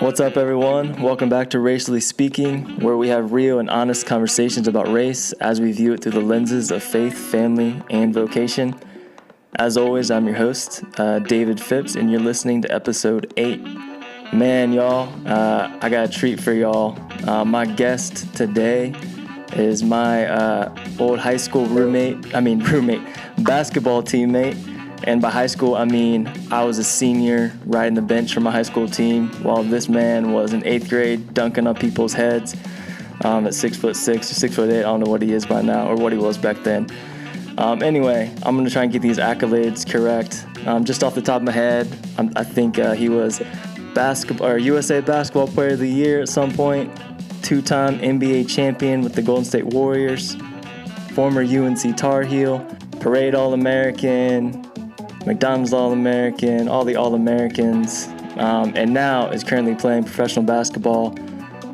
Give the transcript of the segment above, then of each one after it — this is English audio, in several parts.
What's up, everyone? Welcome back to Racially Speaking, where we have real and honest conversations about race as we view it through the lenses of faith, family, and vocation. As always, I'm your host, David Phipps, and you're listening to episode 8. Man, y'all, I got a treat for y'all. My guest today is my old high school basketball teammate. And by high school, I mean I was a senior riding the bench for my high school team, while this man was in 8th grade dunking on people's heads at 6'6" or 6'8". I don't know what he is by now or what he was back then. Anyway, I'm going to try and get these accolades correct. Just off the top of my head, I think he was USA Basketball Player of the Year at some point, 2-time NBA champion with the Golden State Warriors, former UNC Tar Heel, Parade All-American, McDonald's All-American, all the All-Americans, and now is currently playing professional basketball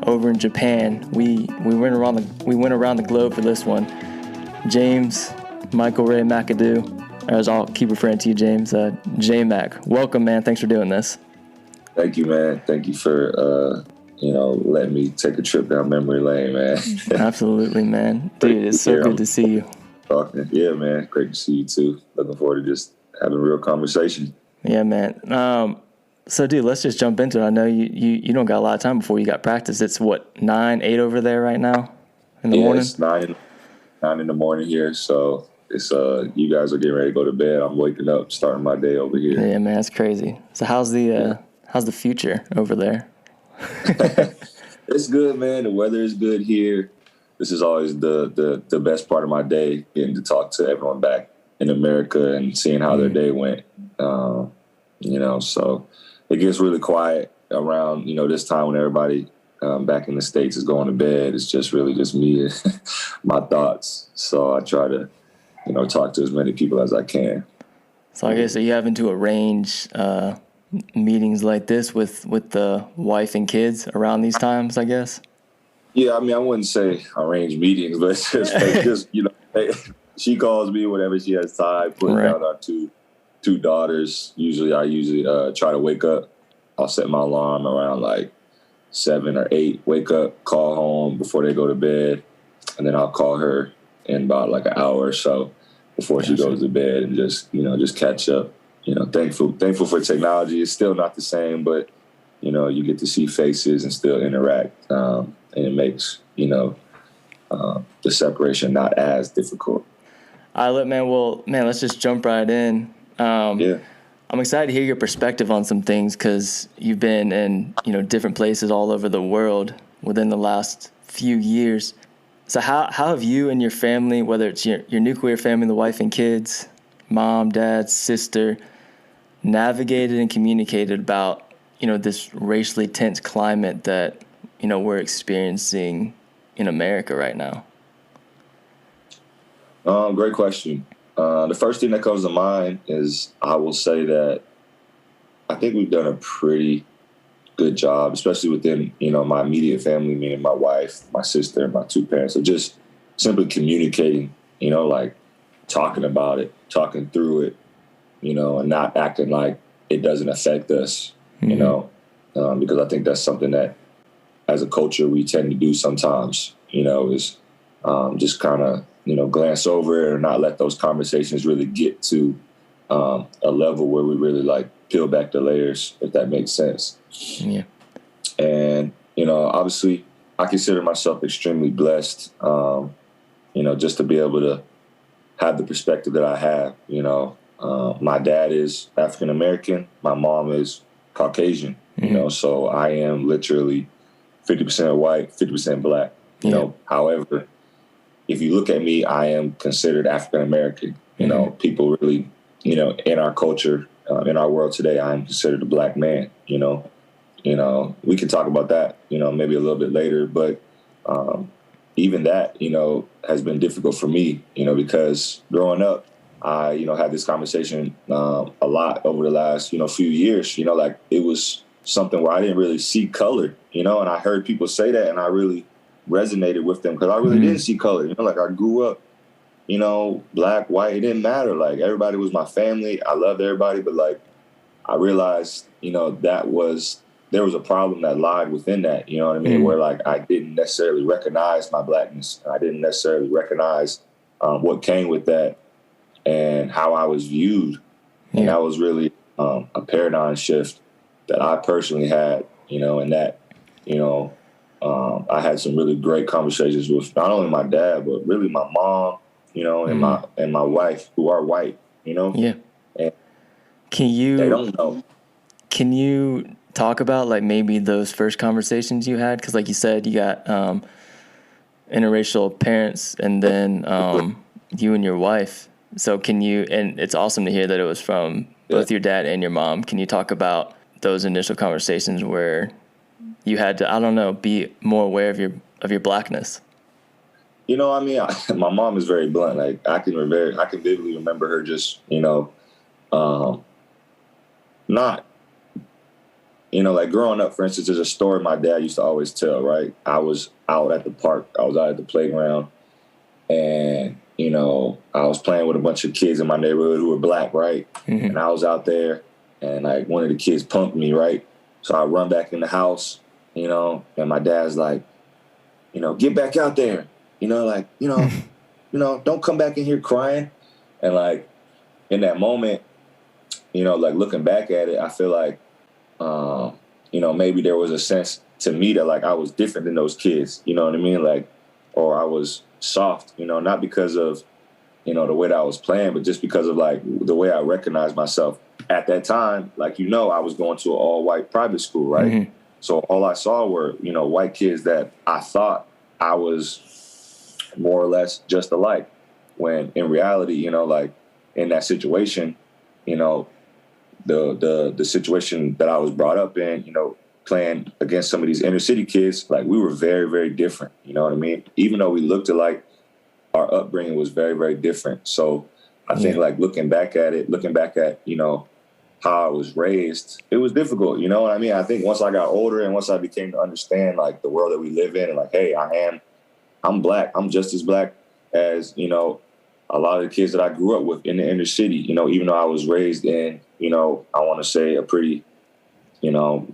over in Japan. We went around the globe for this one. James Michael Ray McAdoo, as I'll keep referring to you, James, J-Mac. Welcome, man. Thanks for doing this. Thank you, man. Thank you for letting me take a trip down memory lane, man. Absolutely, man. Dude, it's so good to see you. Talking. Yeah, man. Great to see you too. Looking forward to just having a real conversation. Yeah, man. So, dude, let's just jump into it. I know you don't got a lot of time before you got practice. It's what, 9, 8 over there right now in the morning? It's 9 in the morning here. So it's you guys are getting ready to go to bed. I'm waking up, starting my day over here. Yeah, man, it's crazy. So how's the future over there? It's good, man. The weather is good here. This is always the best part of my day, getting to talk to everyone back in America and seeing how their day went. So it gets really quiet around, this time when everybody back in the States is going to bed. It's just really just me and my thoughts. So I try to, talk to as many people as I can. So I guess are you having to arrange meetings like this with the wife and kids around these times, I guess? Yeah, I mean, I wouldn't say arrange meetings, but it's just she calls me whenever she has time, putting down our two daughters. I try to wake up. I'll set my alarm around like 7 or 8, wake up, call home before they go to bed, and then I'll call her in about like an hour or so before she goes to bed and just catch up. Thankful for technology. It's still not the same, but you get to see faces and still interact, and it makes the separation not as difficult. All right, let's just jump right in. I'm excited to hear your perspective on some things because you've been in different places all over the world within the last few years. So how have you and your family, whether it's your nuclear family, the wife and kids, mom, dad, sister, navigated and communicated about this racially tense climate that we're experiencing in America right now? Great question. The first thing that comes to mind is I will say that I think we've done a pretty good job, especially within, my immediate family, meaning my wife, my sister, and my 2 parents, of just simply communicating, like talking about it, talking through it, and not acting like it doesn't affect us, because I think that's something that as a culture we tend to do sometimes, is just kind of, glance over it or not let those conversations really get to a level where we really like peel back the layers, if that makes sense. Yeah. And, obviously I consider myself extremely blessed, just to be able to have the perspective that I have. My dad is African-American. My mom is Caucasian, so I am literally 50% white, 50% black, However, if you look at me, I am considered African-American. People really, in our culture, in our world today, I am considered a black man, we can talk about that, maybe a little bit later, but even that, has been difficult for me, because growing up, I, had this conversation a lot over the last, few years, like it was something where I didn't really see color, and I heard people say that and I really resonated with them because I really didn't see color. Like I grew up, black, white, it didn't matter. Like everybody was my family. I loved everybody, but like I realized, that was there was a problem that lied within that, you know what I mean? Where like I didn't necessarily recognize my blackness. I didn't necessarily recognize what came with that and how I was viewed. And that was really a paradigm shift that I personally had, you know, and that, you know, I had some really great conversations with not only my dad, but really my mom, you know, and my wife, who are white, you know? Yeah. And they don't know. Can you talk about like maybe those first conversations you had? Because like you said, you got interracial parents and then you and your wife. So can you, and it's awesome to hear that it was from both your dad and your mom. Can you talk about those initial conversations where you had to, I don't know, be more aware of your blackness? You know, I mean, my mom is very blunt. Like I can vividly remember her just, you know, not, you know, like growing up, for instance, there's a story my dad used to always tell, right? I was out at the park. I was out at the playground and, you know, I was playing with a bunch of kids in my neighborhood who were black, right? Mm-hmm. And I was out there and like one of the kids punked me, right? So I run back in the house, you know, and my dad's like, you know, get back out there, you know, like, you know, don't come back in here crying. And like in that moment, you know, like looking back at it, I feel like, you know, maybe there was a sense to me that like I was different than those kids, you know what I mean? Like, or I was soft, you know, not because of, you know, the way that I was playing, but just because of like the way I recognized myself at that time. Like, you know, I was going to an all white private school, right? Mm-hmm. So all I saw were, you know, white kids that I thought I was more or less just alike, when in reality, you know, like in that situation, you know, the situation that I was brought up in, you know, playing against some of these inner city kids, like we were very, very different. You know what I mean? Even though we looked alike, our upbringing was very, very different. So I think like looking back at, you know, how I was raised, it was difficult. You know what I mean? I think once I got older and once I became to understand like the world that we live in and like, hey, I'm black. I'm just as black as, you know, a lot of the kids that I grew up with in the inner city, you know, even though I was raised in, you know, I want to say a pretty, you know,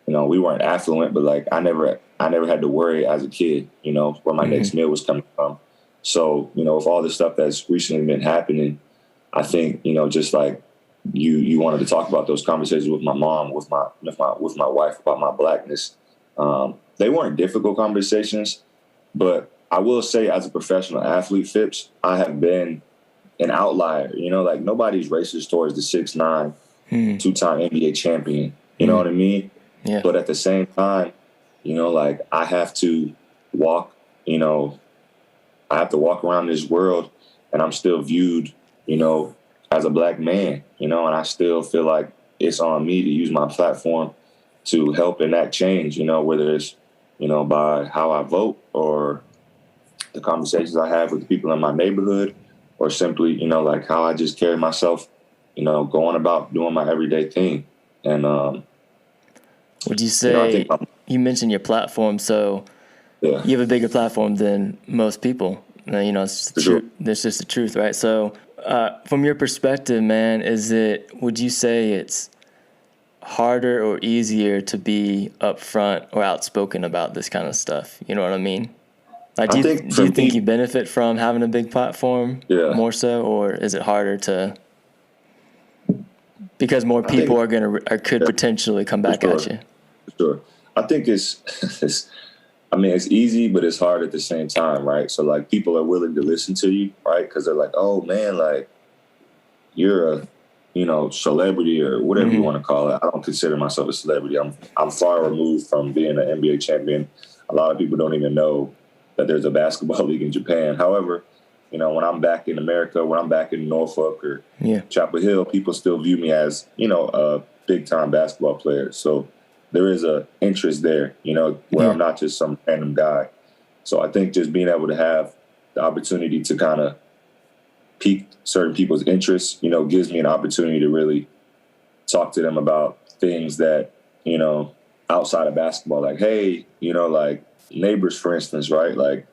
we weren't affluent, but like I never had to worry as a kid, you know, where my next meal was coming from. So, you know, with all the stuff that's recently been happening, I think, you know, just like you wanted to talk about those conversations with my mom, with my wife about my blackness. They weren't difficult conversations, but I will say as a professional athlete, Phipps, I have been an outlier. You know, like nobody's racist towards the 6'9", two-time NBA champion. You know what I mean? Yeah. But at the same time, you know, like I have to walk around this world and I'm still viewed, you know, as a black man, you know, and I still feel like it's on me to use my platform to help in that change, you know, whether it's, you know, by how I vote or the conversations I have with the people in my neighborhood, or simply, you know, like how I just carry myself, you know, going about doing my everyday thing. And would you say, you know, you mentioned your platform, so you have a bigger platform than most people. You know, it's That's just the truth, right? So from your perspective, man, would you say it's harder or easier to be upfront or outspoken about this kind of stuff? You know what I mean? Like, do you think you benefit from having a big platform more so, or is it harder to, because more people could potentially come back at you? Sure. I think it's easy, but it's hard at the same time, right? So like people are willing to listen to you, right? Because they're like, oh man, like you're a, you know, celebrity or whatever you want to call it. I don't consider myself a celebrity. I'm far removed from being an NBA champion. A lot of people don't even know that there's a basketball league in Japan. However, you know, when I'm back in America, when I'm back in Norfolk or Chapel Hill, people still view me as, you know, a big-time basketball player. So there is a interest there, you know, where I'm not just some random guy. So I think just being able to have the opportunity to kind of pique certain people's interests, you know, gives me an opportunity to really talk to them about things that, you know, outside of basketball, like, hey, you know, like neighbors, for instance, right? Like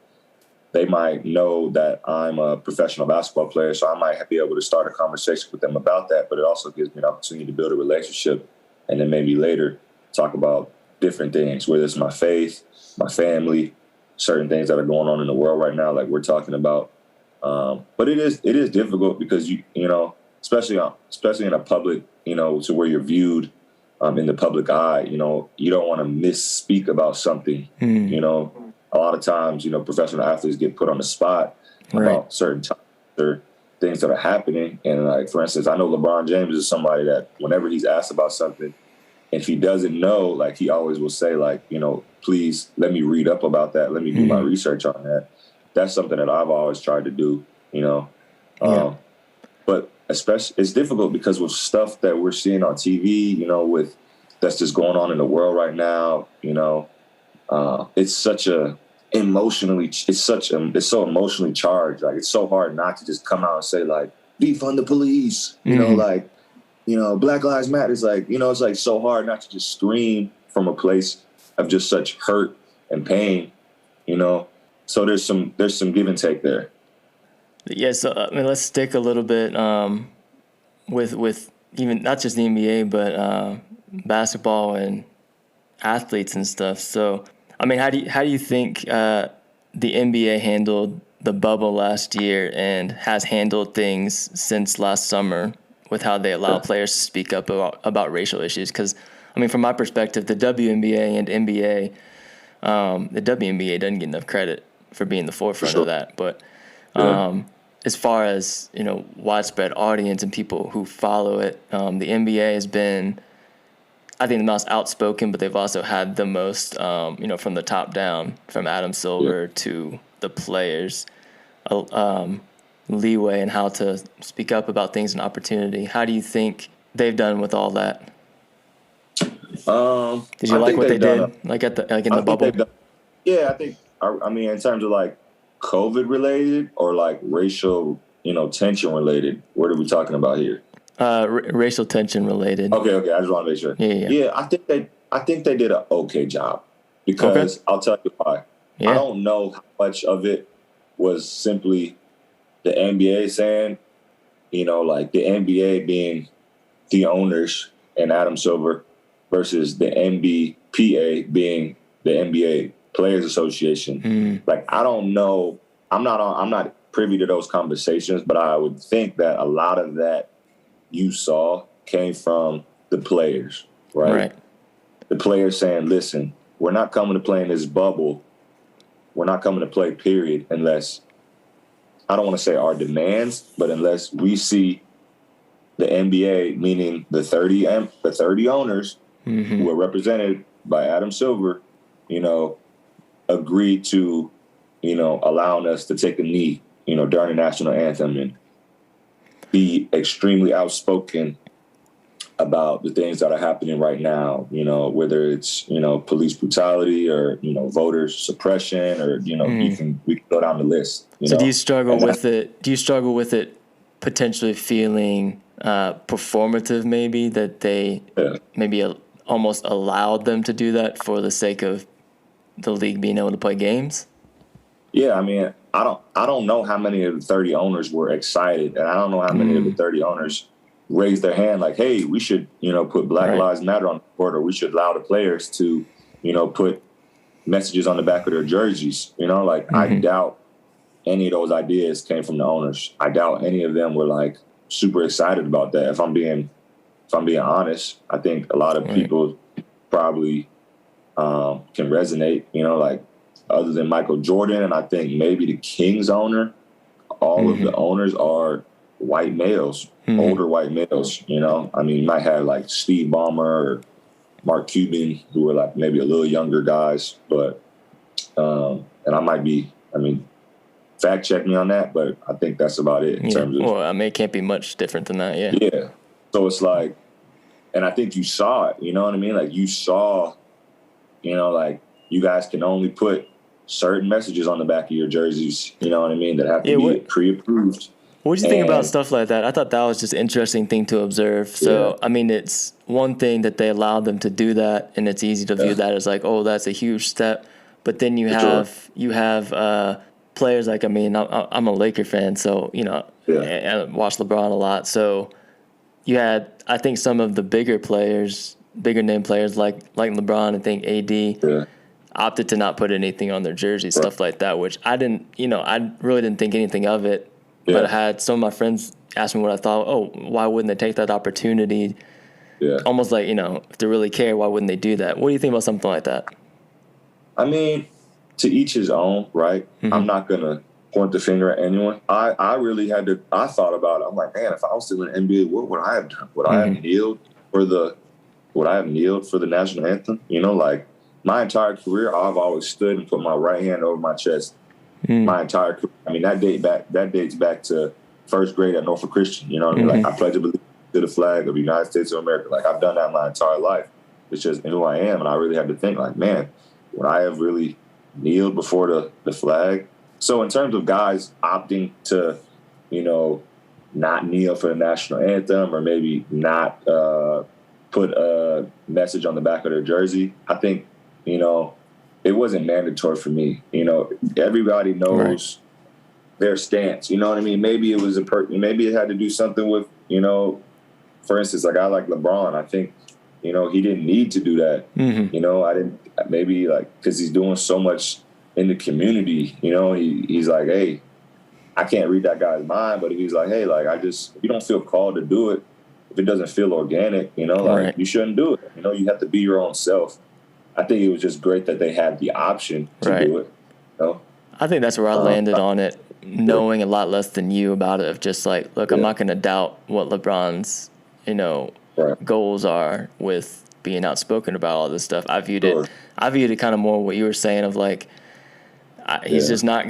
they might know that I'm a professional basketball player, so I might be able to start a conversation with them about that. But it also gives me an opportunity to build a relationship and then maybe later talk about different things, whether it's my faith, my family, certain things that are going on in the world right now, like we're talking about. But it is difficult because you know, especially in a public, you know, to where you're viewed in the public eye, you know, you don't want to misspeak about something. You know, a lot of times, you know, professional athletes get put on the spot about certain topics or things that are happening. And like, for instance, I know LeBron James is somebody that whenever he's asked about something, if he doesn't know, like he always will say, like, you know, please let me read up about that. Let me do my research on that. That's something that I've always tried to do, you know. But especially, it's difficult because with stuff that we're seeing on TV, you know, with that's just going on in the world right now, you know, it's so emotionally charged. Like, it's so hard not to just come out and say, like, defund the police, you know, like, you know, Black Lives Matter. It's like, you know, it's like so hard not to just scream from a place of just such hurt and pain, you know. So there's some give and take there. Yeah, so I mean, let's stick a little bit with even not just the NBA, but basketball and athletes and stuff. So, I mean, how do you think the NBA handled the bubble last year and has handled things since last summer with how they allow players to speak up about racial issues? Because, I mean, from my perspective, the WNBA and NBA, the WNBA doesn't get enough credit for being the forefront of that. But as far as, you know, widespread audience and people who follow it, the NBA has been, I think, the most outspoken, but they've also had the most, you know, from the top down, from Adam Silver to the players, leeway in how to speak up about things and opportunity. How do you think they've done with all that? Did you like what they did, like in the bubble? I mean, in terms of like COVID related or like racial, you know, tension related, what are we talking about here? Racial tension related. Okay. I just want to make sure. Yeah. I think they did an okay job because I'll tell you why. Yeah. I don't know how much of it was simply the NBA saying, you know, like the NBA being the owners and Adam Silver versus the NBPA being the NBA Players Association. Like, I don't know. I'm not privy to those conversations, but I would think that a lot of that you saw came from the players, right? The players saying, listen, we're not coming to play in this bubble. We're not coming to play, period, unless, I don't want to say our demands, but unless we see the NBA, meaning the 30 owners who are represented by Adam Silver, you know, agree to, you know, allowing us to take a knee, you know, during the national anthem and be extremely outspoken about the things that are happening right now, you know, whether it's, you know, police brutality or, you know, voter suppression or, you know, we can go down the list. So do you struggle with it? Do you struggle with it potentially feeling performative, maybe, that they maybe almost allowed them to do that for the sake of the league being able to play games? Yeah, I mean, I don't know how many of the 30 owners were excited, and I don't know how many of the 30 owners raised their hand like, hey, we should, you know, put Black Lives Matter on the court, or we should allow the players to, you know, put messages on the back of their jerseys. You know, like, I doubt any of those ideas came from the owners. I doubt any of them were like super excited about that. If I'm being honest, I think a lot of people probably can resonate, you know, like, other than Michael Jordan, and I think maybe the Kings owner, all of the owners are white males, older white males, you know. I mean, you might have like Steve Ballmer or Mark Cuban, who are like maybe a little younger guys, but and I might be, I mean, fact check me on that, but I think that's about it in terms of. Well, I mean, it can't be much different than that, Yeah. So it's like, and I think you saw it, you know what I mean? Like, you saw, you know, like, you guys can only put certain messages on the back of your jerseys, you know what I mean, that have to be pre-approved. What do you think about stuff like that? I thought that was just an interesting thing to observe. So, I mean, it's one thing that they allowed them to do that, and it's easy to view that as like, oh, that's a huge step. But then you have players like, I mean, I'm a Laker fan, so, you know, I watch LeBron a lot. So you had, I think, some of the bigger players bigger name players like LeBron, I think AD, Yeah. opted to not put anything on their jersey, stuff like that, which I didn't, I really didn't think anything of it. Yeah. But I had some of my friends ask me what I thought. Oh, why wouldn't they take that opportunity? Yeah. Almost like, if they really care, why wouldn't they do that? What do you think about something like that? I mean, to each his own, right? Mm-hmm. I'm not going to point the finger at anyone. I really I thought about it. I'm like, man, if I was still in the NBA, what would I have done? Would I have kneeled for the national anthem? Like my entire career, I've always stood and put my right hand over my chest. My entire career. I mean, that dates back to first grade at Norfolk Christian. You know what I mean? Like I pledge allegiance to the flag of the United States of America. Like I've done that my entire life. It's just who I am. And I really had to think like, man, would I have really kneeled before the flag? So in terms of guys opting to, not kneel for the national anthem or maybe not put a message on the back of their jersey, I think, it wasn't mandatory for me. Everybody knows their stance. You know what I mean? Maybe it was maybe it had to do something with, for instance, a guy like LeBron. I think, he didn't need to do that. I didn't, maybe because he's doing so much in the community, he's like, hey, I can't read that guy's mind, but he's like, hey, if you don't feel called to do it, if it doesn't feel organic, you shouldn't do it. You have to be your own self. I think it was just great that they had the option to do it. I think that's where I landed on it, knowing a lot less than you about it, of just like, look, I'm not going to doubt what LeBron's, goals are with being outspoken about all this stuff. I viewed it kind of more what you were saying of like, he's just not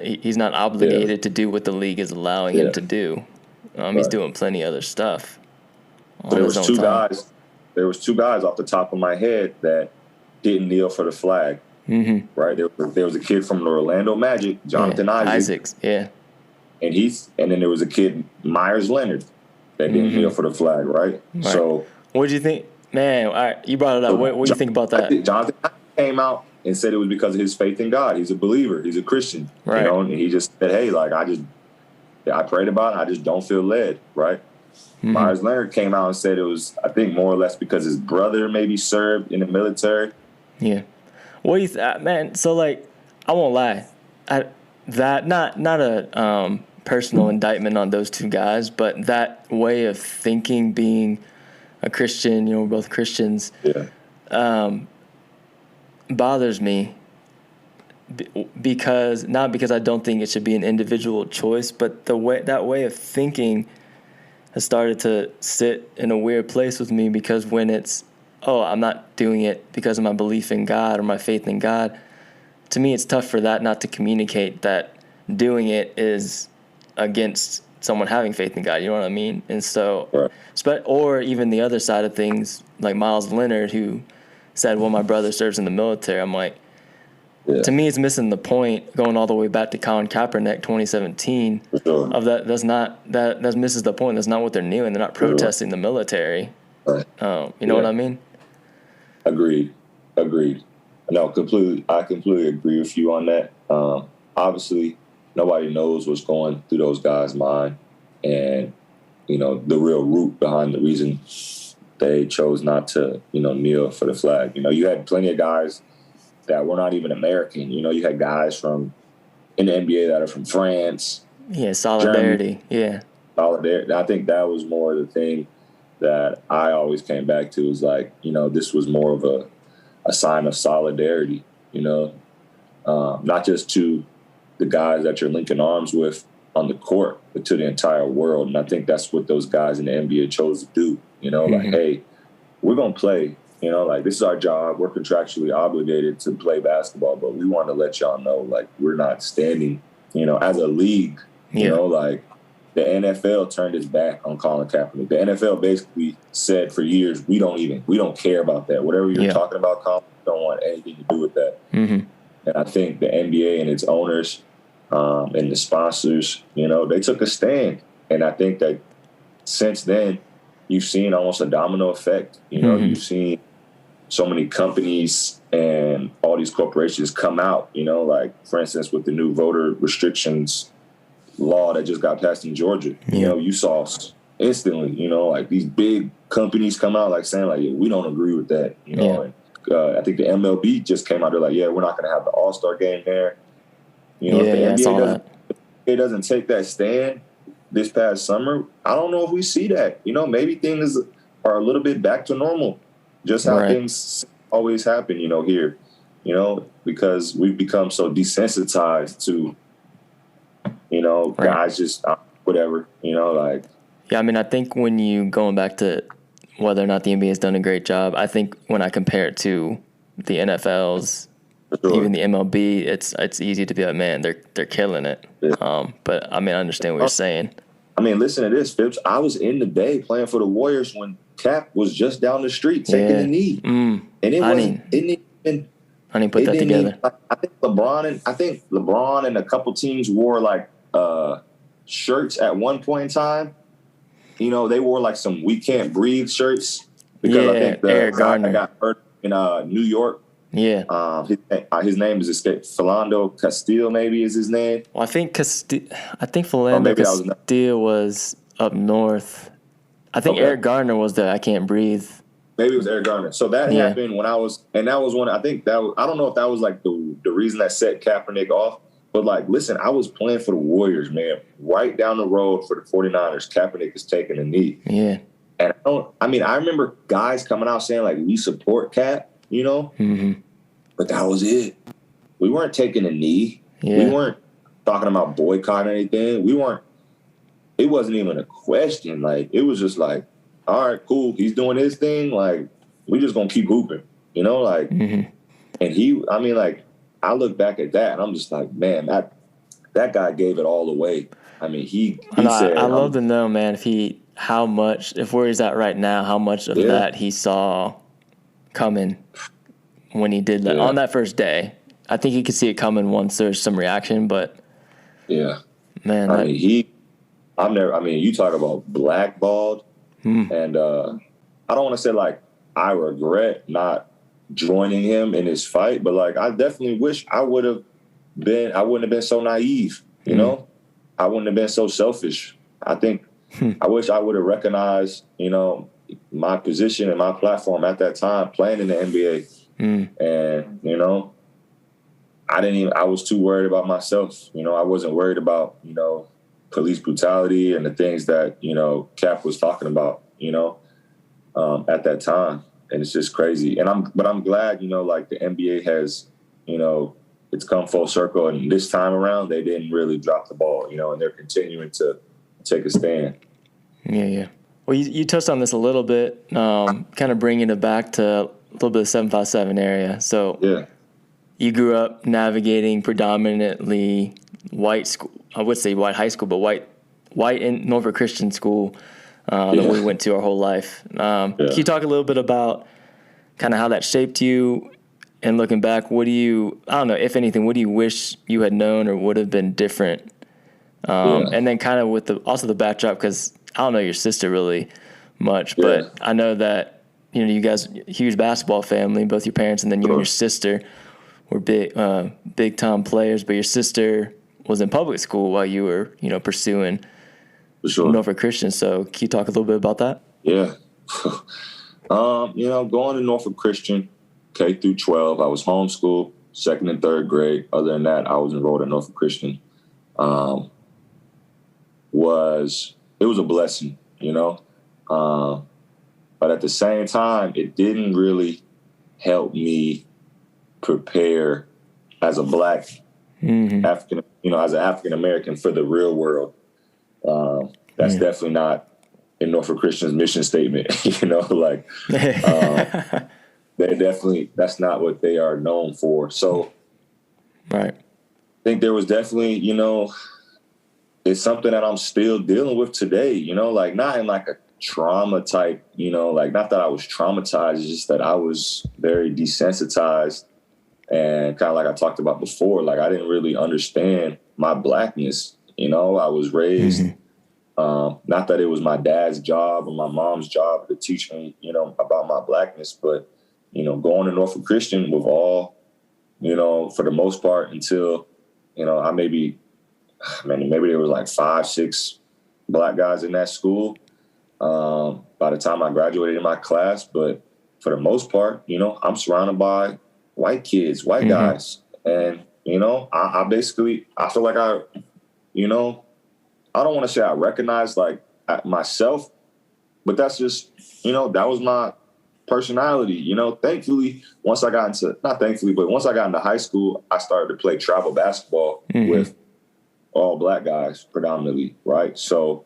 he's not obligated to do what the league is allowing him to do. He's doing plenty of other stuff. There was two guys off the top of my head that didn't kneel for the flag. Right. There was a kid from the Orlando Magic, Jonathan Isaacs. Yeah. And then there was a kid, Myers Leonard, that didn't kneel for the flag. Right. So what did you think? Man, all right, you brought it up. What do you think about that? Jonathan came out and said it was because of his faith in God. He's a believer. He's a Christian. Right. And he just said, hey, I prayed about it. I just don't feel led. Right. Myers Leonard came out and said it was, I think, more or less because his brother maybe served in the military. Yeah. What do you man? So I won't lie, not a personal indictment on those two guys, but that way of thinking, being a Christian, we're both Christians, bothers me because not because I don't think it should be an individual choice, but that way of thinking has started to sit in a weird place with me, because when it's, oh, I'm not doing it because of my belief in God or my faith in God, to me it's tough for that not to communicate that doing it is against someone having faith in God, you know what I mean? And so, or even the other side of things, like Miles Leonard, who said, well, my brother serves in the military. I'm like, to me, it's missing the point, going all the way back to Colin Kaepernick 2017 of that. That misses the point. That's not what they're doing. They're not protesting the military. You know what I mean? Agreed. No, I completely agree with you on that. Obviously, nobody knows what's going through those guys' mind, and the real root behind the reason they chose not to kneel for the flag. You had plenty of guys that were not even American. You had guys in the NBA that are from France. Yeah, solidarity. Germany, solidarity. I think that was more the thing that I always came back to, is this was more of a sign of solidarity, not just to the guys that you're linking arms with on the court, but to the entire world. And I think that's what those guys in the NBA chose to do, hey, we're going to play, this is our job. We're contractually obligated to play basketball, but we want to let y'all know, we're not standing, as a league, the NFL turned its back on Colin Kaepernick. The NFL basically said for years, we don't care about that. Whatever you're talking about, Colin, we don't want anything to do with that. And I think the NBA and its owners and the sponsors, they took a stand. And I think that since then, you've seen almost a domino effect. You've seen so many companies and all these corporations come out, for instance, with the new voter restrictions law that just got passed in Georgia. You saw instantly, you know, like these big companies come out like saying like, yeah, we don't agree with that, you know. Yeah. And I think the MLB just came out there like, yeah, we're not going to have the All-Star game there. You know, if the I NBA saw that. doesn't take that stand this past summer, I don't know if we see that. You know, maybe things are a little bit back to normal, just how Right. things always happen, you know, here, you know, because we've become so desensitized to, you know, Right. guys just whatever, you know, like. Yeah, I mean, I think when you going back to whether or not the NBA has done a great job, I think when I compare it to the NFL's, Sure. even the MLB, it's easy to be like, man, they're killing it. Yeah. But I mean, I understand what you're saying. I mean, listen to this, Phipps. I was in the Bay playing for the Warriors when Cap was just down the street taking the knee, and it wasn't. I didn't put that together. I think LeBron and a couple teams wore like shirts at one point in time. You know, they wore like some "We Can't Breathe" shirts because I think the guy that got hurt in New York. Yeah. His name is Philando Castile, maybe is his name. Well, I think Philando Castile was up north. I think Eric Gardner was the "I Can't Breathe." Maybe it was Eric Gardner. So that happened when I was, and that was one. I think that I don't know if that was like the reason that set Kaepernick off. But like, listen, I was playing for the Warriors, man. Right down the road for the 49ers, Kaepernick is taking a knee. Yeah. And I remember guys coming out saying like, we support Cap, you know. Mm-hmm. But that was it. We weren't taking a knee. Yeah. We weren't talking about boycotting anything. It wasn't even a question. Like, it was just like, all right, cool. He's doing his thing. Like, we just gonna keep hooping, you know. Like, and I look back at that and I'm just like, man, that guy gave it all away. I mean, he said, I love to know, man, if where he's at right now, how much of that he saw coming when he did that on that first day. I think he could see it coming once there's some reaction, but man, you talk about blackballed. And I don't want to say like I regret not joining him in his fight, but like I definitely wish I wouldn't have been so naive, you know? I wouldn't have been so selfish. I think I wish I would have recognized, you know, my position and my platform at that time playing in the NBA. And, you know, I was too worried about myself. You know, I wasn't worried about, you know, police brutality and the things that, you know, Cap was talking about, you know, at that time. And it's just crazy. But I'm glad, you know, like the NBA has, you know, it's come full circle. And this time around, they didn't really drop the ball, you know, and they're continuing to take a stand. Yeah. Well, you touched on this a little bit, kind of bringing it back to a little bit of 757 area. So you grew up navigating predominantly white school. I would say white high school, but white in Norfolk Christian school that we went to our whole life. Can you talk a little bit about kind of how that shaped you? And looking back, I don't know, if anything, what do you wish you had known or would have been different? And then kind of with the backdrop, because I don't know your sister really much, but I know that, you know, you guys, huge basketball family, both your parents and then you and your sister were big time players, but your sister was in public school while you were, you know, pursuing Norfolk Christian. So can you talk a little bit about that? Yeah. You know, going to Norfolk Christian, K through 12, I was homeschooled, 2nd and 3rd grade. Other than that, I was enrolled at Norfolk Christian. It was a blessing, you know. But at the same time, it didn't really help me prepare as a black African, you know, as an African American for the real world. That's definitely not in Norfolk Christian's mission statement, you know, like that's not what they are known for. So right. I think there was definitely, you know, it's something that I'm still dealing with today, you know, like not in like a trauma type, you know, like not that I was traumatized, it's just that I was very desensitized. And kind of like I talked about before, like I didn't really understand my blackness. You know, I was raised, not that it was my dad's job or my mom's job to teach me, you know, about my blackness, but, you know, going to Norfolk Christian with all, you know, for the most part until, you know, maybe there was like 5, 6 black guys in that school. by the time I graduated in my class. But for the most part, you know, I'm surrounded by white kids, white guys. And, you know, I basically, I feel like you know, I don't want to say I recognize like myself, but that's just, you know, that was my personality. You know, thankfully, once I got into, not thankfully, but once I got into high school, I started to play travel basketball with all black guys predominantly, right? So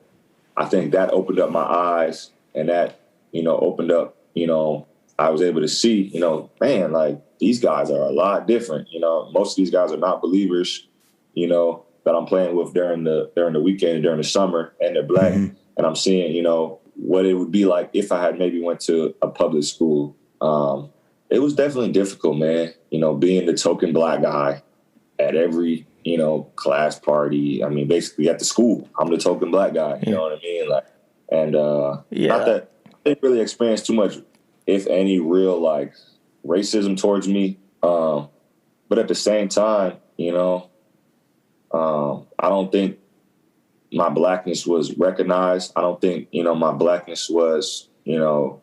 I think that opened up my eyes, and that, you know, opened up, you know, I was able to see, you know, man, like these guys are a lot different. You know, most of these guys are not believers, you know, that I'm playing with during the weekend and during the summer, and they're black. And I'm seeing, you know, what it would be like if I had maybe went to a public school. It was definitely difficult, man. You know, being the token black guy at every, you know, class party. I mean, basically at the school, I'm the token black guy. You know what I mean? Like, and not that I didn't really experience too much, if any, real like racism towards me. But at the same time, you know, I don't think my blackness was recognized. I don't think, you know, my blackness was, you know,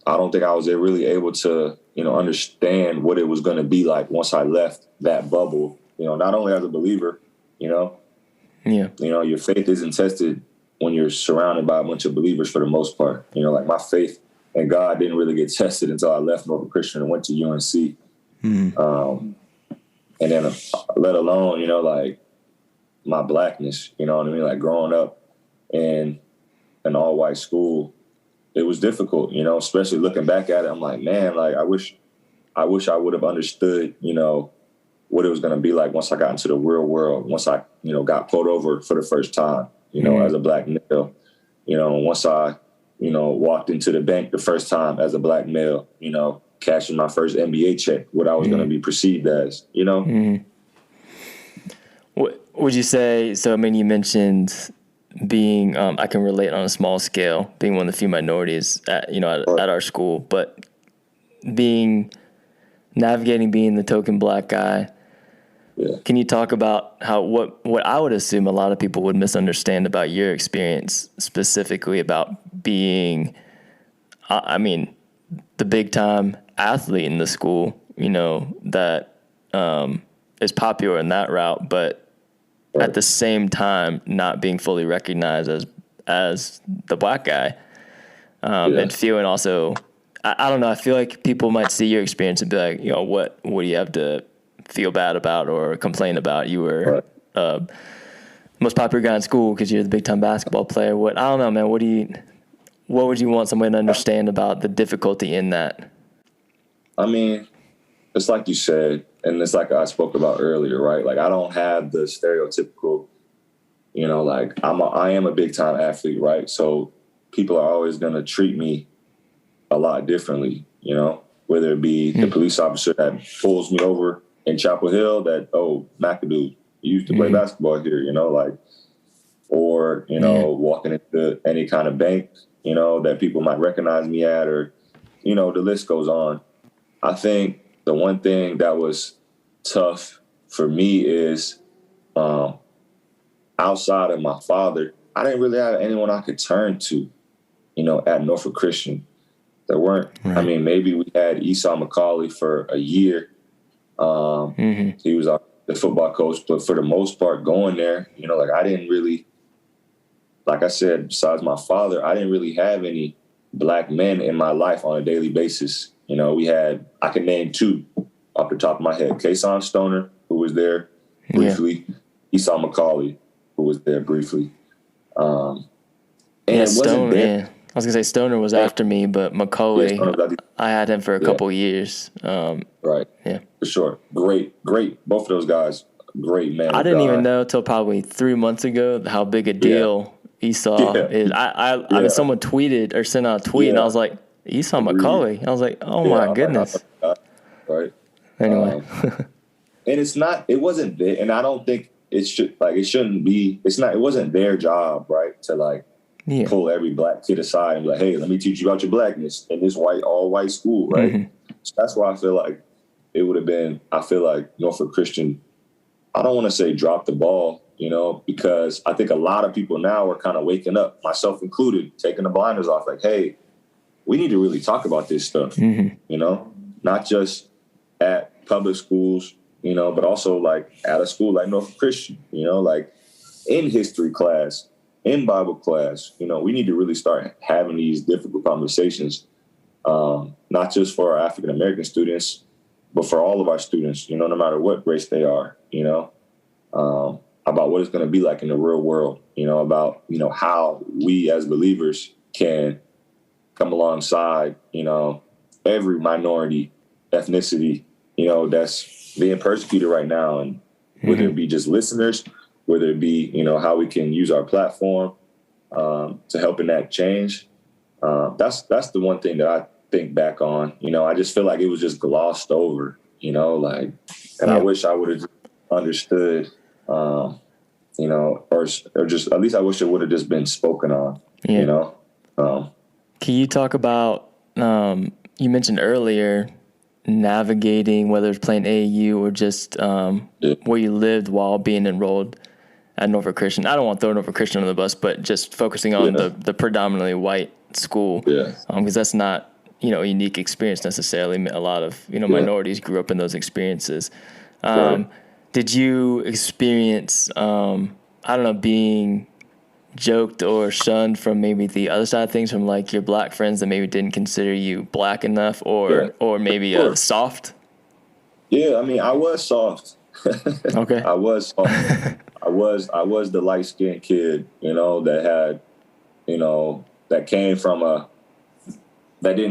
I don't think I was really able to, you know, understand what it was going to be like once I left that bubble, you know, not only as a believer, you know, you know, your faith isn't tested when you're surrounded by a bunch of believers for the most part. You know, like my faith in God didn't really get tested until I left Norfolk Christian and went to UNC. And then let alone, you know, like my blackness, you know what I mean? Like growing up in an all white school, it was difficult, you know, especially looking back at it. I'm like, man, like I wish I would have understood, you know, what it was going to be like once I got into the real world, once I, you know, got pulled over for the first time, you know, as a black male, you know, once I, you know, walked into the bank the first time as a black male, you know, cashing my first NBA check, what I was going to be perceived as, you know. What would you say? So, I mean, you mentioned being, I can relate on a small scale, being one of the few minorities at, you know, at our school, but navigating being the token black guy. Can you talk about how, what I would assume a lot of people would misunderstand about your experience, specifically about being, I mean, the big time athlete in the school, you know, that is popular in that route, but at the same time not being fully recognized as the black guy, and feeling also, I don't know, I feel like people might see your experience and be like, you know, what do you have to feel bad about or complain about? You were most popular guy in school because you're the big time basketball player. I don't know, man. What would you want someone to understand about the difficulty in that? I mean, it's like you said, and it's like I spoke about earlier, right? Like I don't have the stereotypical, you know, like I am a big time athlete, right? So people are always going to treat me a lot differently, you know, whether it be the police officer that pulls me over in Chapel Hill that, oh, Macadoo, you used to play basketball here, you know, like, or, you know, walking into any kind of bank, you know, that people might recognize me at, or, you know, the list goes on. I think the one thing that was tough for me is outside of my father, I didn't really have anyone I could turn to, you know, at Norfolk Christian. There weren't, I mean, maybe we had Esau McCauley for a year. He was the football coach, but for the most part going there, you know, like I didn't really, like I said, besides my father, I didn't really have any black men in my life on a daily basis. You know, I can name two off the top of my head. Kason Stoner, who was there briefly, Esau McCauley, who was there briefly. And it wasn't there. I was going to say Stoner was after me, but McCauley, I had him for a couple years. Right. Yeah. For sure. Great. Both of those guys, great men. I didn't even know till probably 3 months ago how big a deal Esau is. I mean, someone tweeted or sent out a tweet, and I was like, Esau McCauley. I was like, oh my goodness. Right. Anyway. And it wasn't there. And I don't think it shouldn't be, it wasn't their job, right, to like pull every black kid aside and be like, hey, let me teach you about your blackness in this all white school, right? So that's why I feel like it would have been, I feel like Norfolk Christian, I don't want to say drop the ball, you know, because I think a lot of people now are kind of waking up, myself included, taking the blinders off, like, hey, we need to really talk about this stuff, you know, not just at public schools, you know, but also like at a school like Norfolk Christian, you know, like in history class, in Bible class, you know, we need to really start having these difficult conversations, not just for our African-American students, but for all of our students, you know, no matter what race they are, you know, about what it's going to be like in the real world, you know, about, you know, how we as believers can come alongside, you know, every minority, ethnicity, you know, that's being persecuted right now. And whether it be just listeners, whether it be, you know, how we can use our platform to help in that change. That's the one thing that I think back on. You know, I just feel like it was just glossed over, you know, like, and I wish I would have understood, you know, or just, at least I wish it would have just been spoken on, you know. Can you talk about, you mentioned earlier, navigating, whether it's playing AAU or just where you lived while being enrolled at Norfolk Christian. I don't want to throw Norfolk Christian on the bus, but just focusing on the predominantly white school, because that's not, you know, a unique experience necessarily. A lot of, you know, minorities grew up in those experiences. Did you experience, I don't know, being joked or shunned from maybe the other side of things, from like your black friends that maybe didn't consider you black enough, or maybe soft? Yeah, I mean, I was soft. Okay. I was soft. I was the light-skinned kid, you know, that had, you know, that didn't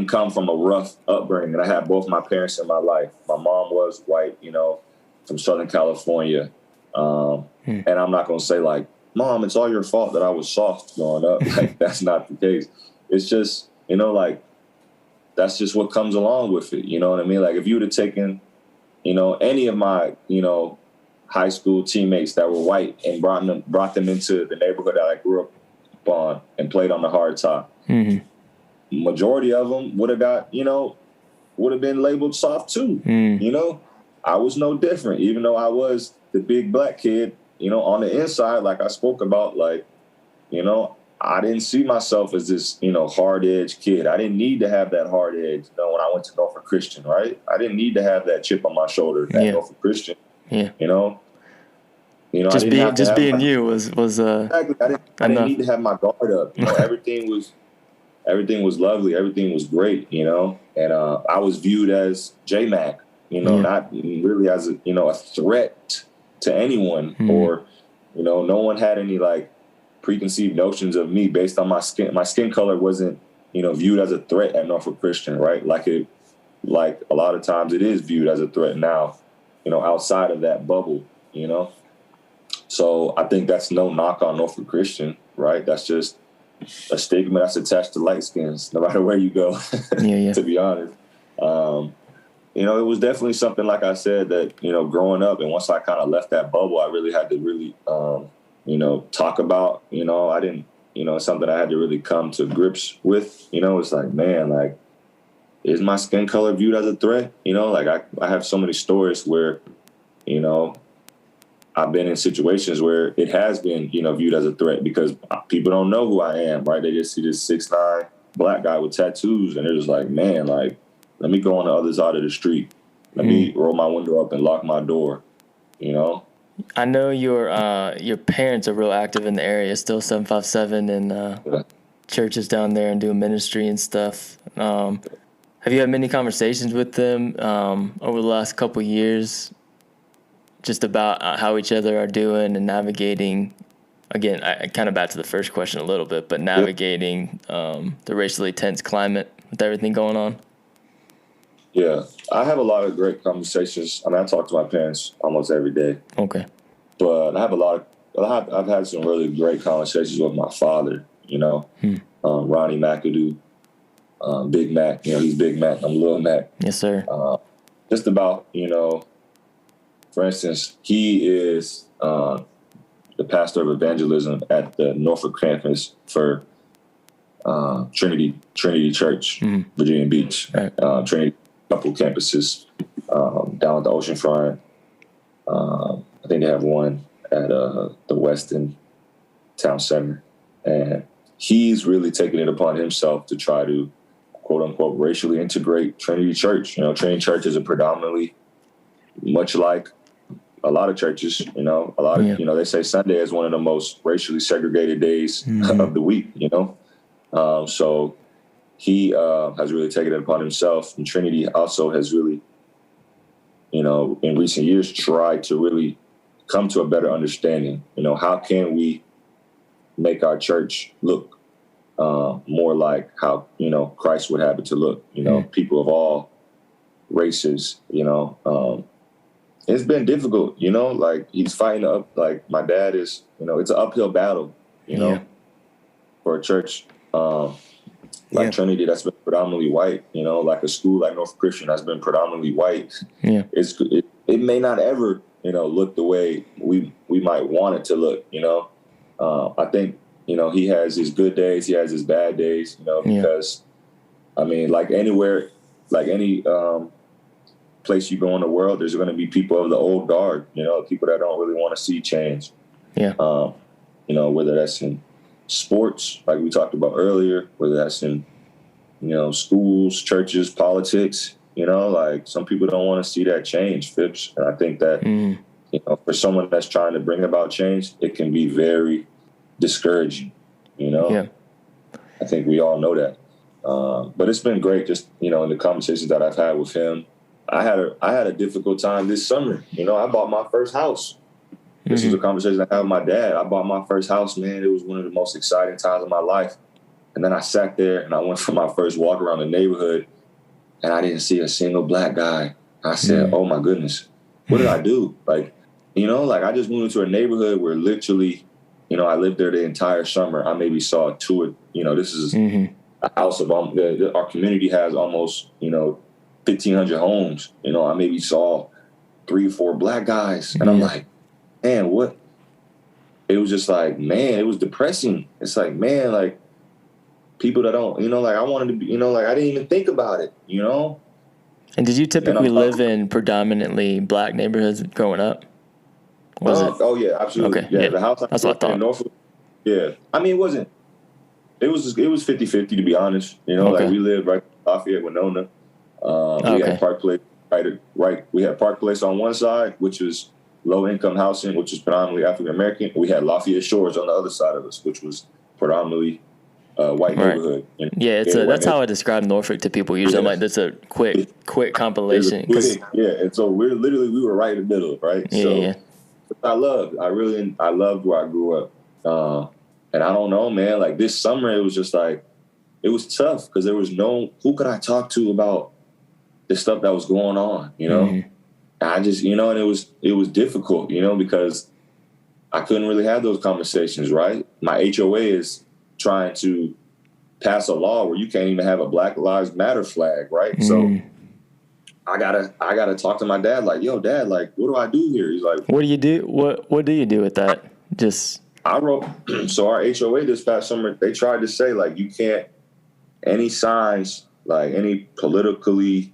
come from a rough upbringing. I had both my parents in my life. My mom was white, you know, from Southern California. And I'm not going to say like, Mom, it's all your fault that I was soft growing up. Like, that's not the case. It's just, you know, like, that's just what comes along with it. You know what I mean? Like, if you would have taken, you know, any of my, you know, high school teammates that were white and brought them into the neighborhood that I grew up on and played on the hard top, majority of them would have got, you know, would have been labeled soft too. You know, I was no different, even though I was the big black kid. You know, on the inside, like I spoke about, like, you know, I didn't see myself as this, you know, hard-edged kid. I didn't need to have that hard edge, you know, when I went to Norfolk Christian, right? I didn't need to have that chip on my shoulder at Norfolk Christian. You know, just being you was exactly. I didn't need to have my guard up. You know, everything was lovely. Everything was great. You know, and I was viewed as J-Mac. You know, not really as a, you know, a threat to anyone, or, you know, no one had any like preconceived notions of me based on my skin. My skin color wasn't, you know, viewed as a threat at Norfolk Christian, right? Like a lot of times it is viewed as a threat now, you know, outside of that bubble, you know. So I think that's no knock on Norfolk Christian, right? That's just a stigma that's attached to light skins, no matter where you go, to be honest. You know, it was definitely something, like I said, that, you know, growing up, and once I kind of left that bubble, I really had to you know, talk about, you know, I didn't, you know, it's something I had to really come to grips with. You know, it's like, man, like, is my skin color viewed as a threat? You know, like I have so many stories where, you know, I've been in situations where it has been, you know, viewed as a threat because people don't know who I am, right? They just see this 6'9" black guy with tattoos, and they're just like, man, like, let me go on the other side of the street. Let me roll my window up and lock my door, you know? I know your parents are real active in the area, still 757 and churches down there and doing ministry and stuff. Have you had many conversations with them over the last couple of years just about how each other are doing and navigating? Again, I kind of back to the first question a little bit, but navigating the racially tense climate with everything going on. Yeah, I have a lot of great conversations. I mean, I talk to my parents almost every day. Okay. But I've had some really great conversations with my father, you know, Ronnie McAdoo, Big Mac. You know, he's Big Mac, I'm Lil Mac. Yes, sir. Just about, you know, for instance, he is the pastor of evangelism at the Norfolk campus for Trinity Church, Virginia Beach. Right. Trinity, couple campuses down at the oceanfront. I think they have one at the Weston Town Center. And he's really taken it upon himself to try to, quote unquote, racially integrate Trinity Church. You know, Trinity Church is a predominantly, much like a lot of churches, you know, they say Sunday is one of the most racially segregated days of the week, you know. So he has really taken it upon himself. And Trinity also has really, you know, in recent years tried to really come to a better understanding. You know, how can we make our church look more like how, you know, Christ would have it to look, you know, people of all races, you know. It's been difficult, you know, like he's fighting up, like my dad is, you know, it's an uphill battle, you know, for a church like Trinity that's been predominantly white, you know, like a school like North Christian that's been predominantly white. Yeah. It may not ever, you know, look the way we might want it to look, you know. I think, you know, he has his good days, he has his bad days, you know, because, I mean, like anywhere, like any place you go in the world, there's going to be people of the old guard, you know, people that don't really want to see change. Yeah. You know, whether that's in sports, like we talked about earlier, whether that's in, you know, schools, churches, politics, you know, like some people don't want to see that change, Phipps. And I think that, you know, for someone that's trying to bring about change, it can be very discouraging, you know. Yeah. I think we all know that. But it's been great just, you know, in the conversations that I've had with him. I had a difficult time this summer. You know, I bought my first house. This was a conversation I had with my dad. I bought my first house, man. It was one of the most exciting times of my life. And then I sat there and I went for my first walk around the neighborhood and I didn't see a single black guy. I said, oh my goodness, what did I do? Like, you know, like I just moved into a neighborhood where literally, you know, I lived there the entire summer. I maybe saw you know, this is a house of, our community has almost, you know, 1,500 homes. You know, I maybe saw 3 or 4 black guys. And I'm like, man, what? It was just like, man, it was depressing. It's like, man, like people that don't, you know, like I wanted to be, you know, like I didn't even think about it, you know? And did you typically live in predominantly black neighborhoods growing up? Was it? Oh, yeah, absolutely. Okay, yeah. The house that's what I thought. In Norfolk, yeah. I mean, it was 50-50 to be honest. You know, like we lived right in Lafayette, Winona. We had Park Place right. We had Park Place on one side, which was low income housing, which was predominantly African American. We had Lafayette Shores on the other side of us, which was predominantly white neighborhood. Yeah, that's how I describe Norfolk to people usually. I'm like, that's a quick compilation. And so we were right in the middle, right? Yeah. So I loved where I grew up. And I don't know, man, like this summer it was just like, it was tough because there was who could I talk to about the stuff that was going on, you know? I just, you know, and it was difficult, you know, because I couldn't really have those conversations, right? My HOA is trying to pass a law where you can't even have a Black Lives Matter flag, right? So I gotta talk to my dad, like, yo, Dad, like, what do I do here? He's like, what do you do? What do you do with that? I wrote, so our HOA this past summer, they tried to say, like, you can't, any signs, like any politically,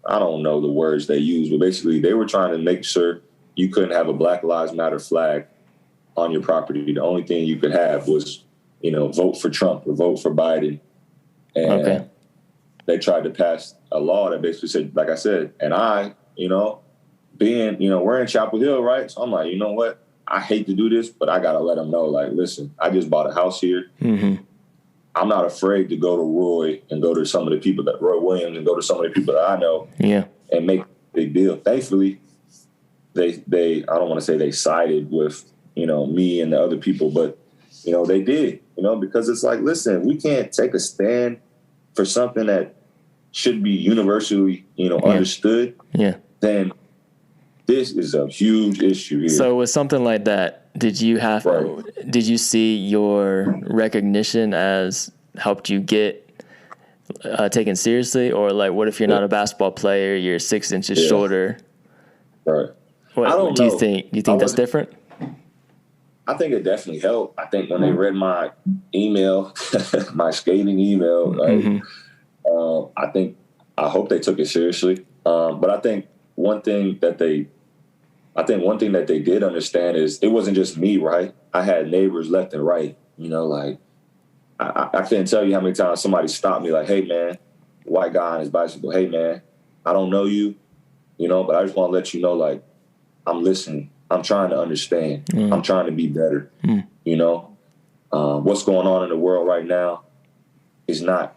I don't know the words they use, but basically they were trying to make sure you couldn't have a Black Lives Matter flag on your property. The only thing you could have was, you know, vote for Trump or vote for Biden. And they tried to pass a law that basically said, like I said, and I, you know, being, you know, we're in Chapel Hill, right? So I'm like, you know what? I hate to do this, but I got to let them know, like, listen, I just bought a house here. I'm not afraid to go to Roy and go to some of the people that Roy Williams and go to some of the people that I know and make a big deal. Thankfully, they I don't want to say they sided with, you know, me and the other people, but, you know, they did, you know, because it's like, listen, we can't take a stand for something that should be universally, you know, understood. Then this is a huge issue here. So with something like that, did you see your recognition as helped you get taken seriously? Or like, what if you're not a basketball player, you're 6 inches shorter? Right. Do you think that's different? I think it definitely helped. I think when they read my email, my skating email, like, I hope they took it seriously. But I think one thing that they I think one thing that they did understand is it wasn't just me, right? I had neighbors left and right, you know, like I can't tell you how many times somebody stopped me like, hey, man, white guy on his bicycle, hey, man, I don't know you, you know, but I just want to let you know, like, I'm listening. I'm trying to understand. I'm trying to be better, you know. What's going on in the world right now is not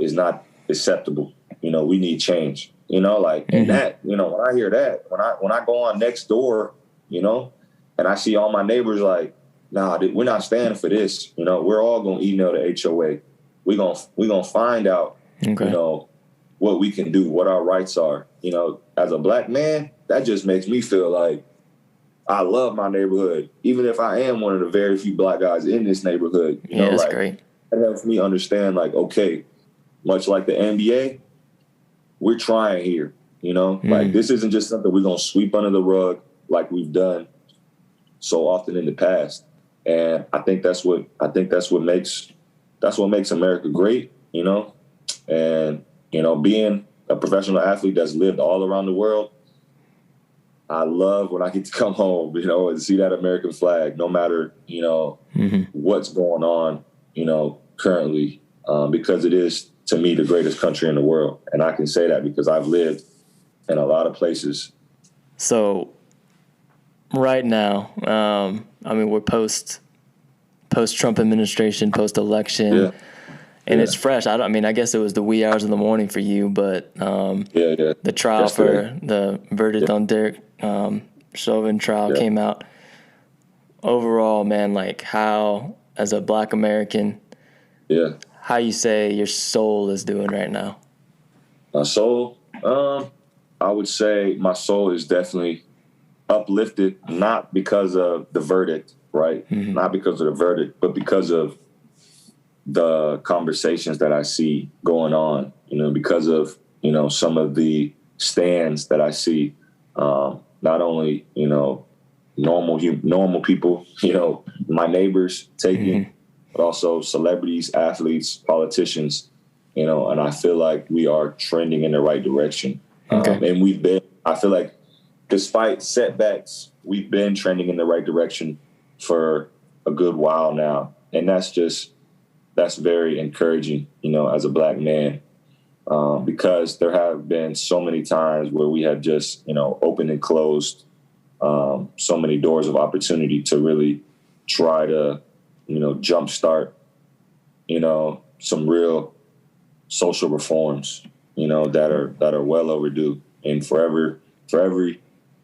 acceptable. You know, we need change. You know, like, and that, you know, when I hear that, when I go on next door, you know, and I see all my neighbors like, nah, we're not standing for this. You know, we're all gonna email the HOA. We're gonna find out, you know, what we can do, what our rights are. You know, as a black man, that just makes me feel like I love my neighborhood, even if I am one of the very few black guys in this neighborhood. You know, that's like, great. That helps me understand, like, okay, much like the NBA, we're trying here. You know, like, this isn't just something we're gonna sweep under the rug like we've done so often in the past. And I think that's what makes America great. You know, and you know, being a professional athlete that's lived all around the world, I love when I get to come home, you know, and see that American flag, no matter, you know, what's going on, you know, currently, because it is, to me, the greatest country in the world. And I can say that because I've lived in a lot of places. So right now, I mean, we're post-Trump administration, post-election, and it's fresh. I guess it was the wee hours of the morning for you, but the trial yesterday, for the verdict on Derek Chauvin trial came out. Overall, man, like, how, as a black American, how you say your soul is doing right now? My soul, I would say my soul is definitely uplifted, not because of the verdict, right? Not because of the verdict, but because of the conversations that I see going on, you know, because of, you know, some of the stands that I see, not only, you know, normal people, you know, my neighbors taking, but also celebrities, athletes, politicians, you know, and I feel like we are trending in the right direction. And I feel like despite setbacks, we've been trending in the right direction for a good while now. And that's very encouraging, you know, as a black man, because there have been so many times where we have just, you know, opened and closed so many doors of opportunity to really try to, you know, jumpstart, you know, some real social reforms, you know, that are well overdue. And for every,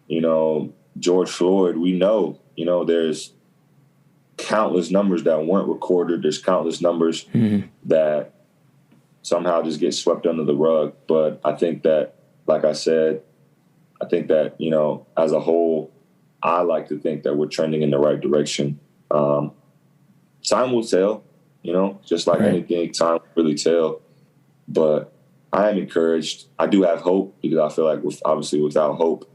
you know, George Floyd, we know, you know, there's countless numbers that weren't recorded. There's countless numbers that somehow just get swept under the rug. But I think that, like I said, you know, as a whole, I like to think that we're trending in the right direction. Time will tell, you know, just like anything, time will really tell. But I am encouraged. I do have hope, because I feel like obviously without hope,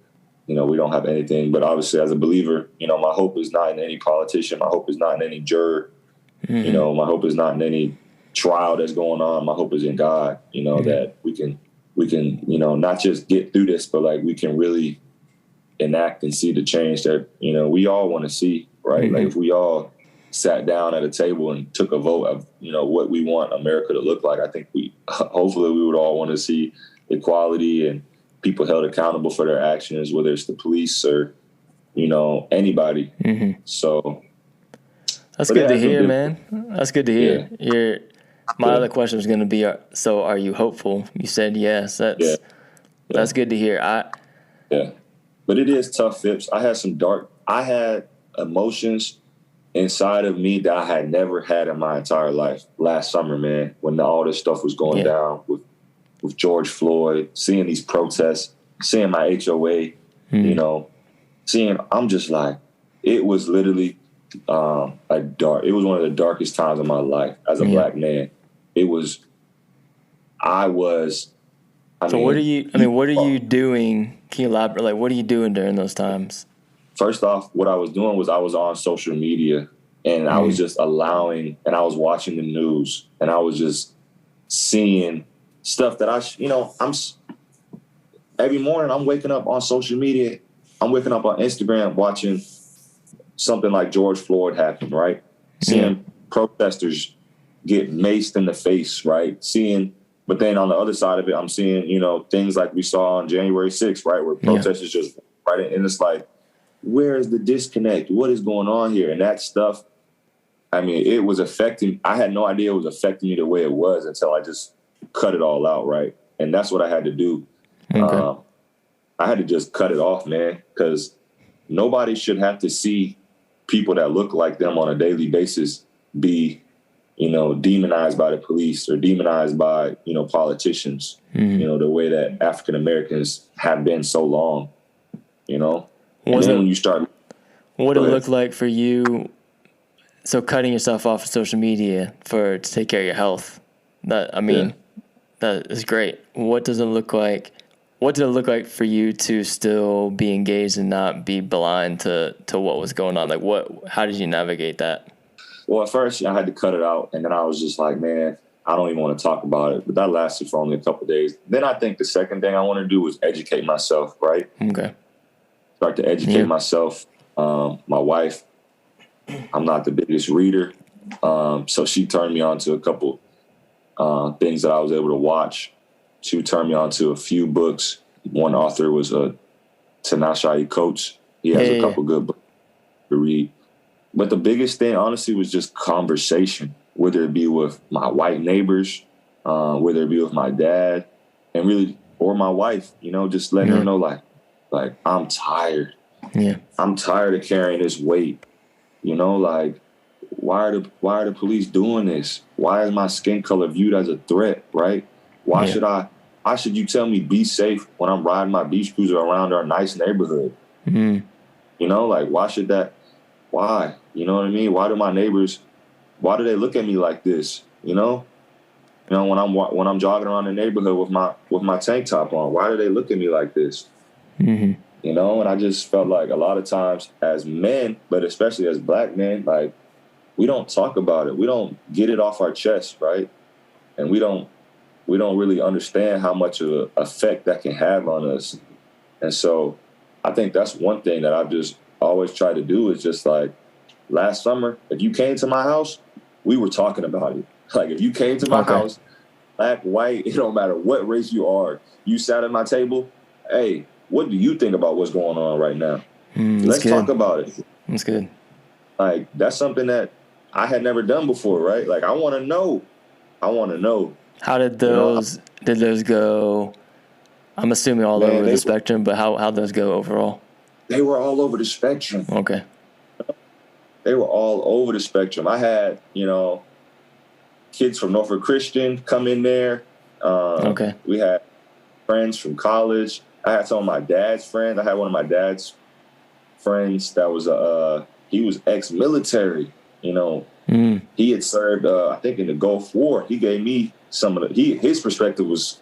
you know, we don't have anything. But obviously, as a believer, you know, my hope is not in any politician. My hope is not in any juror. You know, my hope is not in any trial that's going on. My hope is in God, you know, that we can, you know, not just get through this, but like we can really enact and see the change that, you know, we all want to see, right? Like if we all sat down at a table and took a vote of, you know, what we want America to look like, I think hopefully we would all want to see equality and people held accountable for their actions, whether it's the police or, you know, anybody. So that's good to hear, man. That's good to hear. My other question was going to be, so are you hopeful? You said yes. That's good to hear. But it is tough, Phipps. I had emotions inside of me that I had never had in my entire life. Last summer, man, when all this stuff was going down with George Floyd, seeing these protests, seeing my HOA, you know, I'm just like, it was literally it was one of the darkest times of my life as a black man. What are you doing? Can you elaborate? Like, what are you doing during those times? First off, what I was doing was I was on social media, and I was just allowing, and I was watching the news, and I was just seeing stuff that every morning I'm waking up on social media, I'm waking up on Instagram watching something like George Floyd happen, right? Seeing protesters get maced in the face, right? But then on the other side of it, I'm seeing, things like we saw on January 6th, right? Where protesters just, right? And it's like, where is the disconnect? What is going on here? And that stuff, I mean, it was affecting, I had no idea it was affecting me the way it was until I just cut it all out, right? And that's what I had to do. Okay. I had to just cut it off, man, because nobody should have to see people that look like them on a daily basis be, demonized by the police or demonized by, politicians, the way that African Americans have been so long, And then when you start... What it looked like for you, so cutting yourself off of social media to take care of your health, that is great. What does it look like? What did it look like for you to still be engaged and not be blind to what was going on? Like how did you navigate that? Well, at first I had to cut it out, and then I was just like, man, I don't even want to talk about it. But that lasted for only a couple of days. Then I think the second thing I want to do was educate myself, right? Okay. Start to educate myself. My wife, I'm not the biggest reader, so she turned me on to a couple things that I was able to watch. She turned me on to a few books. One author was Tinashe Coates. He has a couple good books to read. But the biggest thing, honestly, was just conversation, whether it be with my white neighbors, whether it be with my dad, or my wife, just letting her know, like, I'm tired. Yeah. I'm tired of carrying this weight. Like, why are the police doing this? Why is my skin color viewed as a threat, right? Why should you tell me be safe when I'm riding my beach cruiser around our nice neighborhood? Like, why? You know what I mean? Why do they look at me like this? When I'm jogging around the neighborhood with my tank top on, why do they look at me like this? Mm-hmm. And I just felt like a lot of times as men, but especially as black men, like, we don't talk about it. We don't get it off our chest, right? And we don't really understand how much of an effect that can have on us. And so I think that's one thing that I've just always tried to do is just like, last summer, if you came to my house, we were talking about it. Like, if you came to my house, black, white, it don't matter what race you are, you sat at my table, hey, what do you think about what's going on right now? Let's talk about it. That's good. Like, that's something that I had never done before, right? Like, I want to know. How did those go? I'm assuming all over the spectrum, but how those go overall? They were all over the spectrum. Okay. They were all over the spectrum. I had, kids from Norfolk Christian come in there. We had friends from college. I had some of my dad's friends. I had one of my dad's friends that was he was ex-military. He had served, I think, in the Gulf War. He gave me his perspective was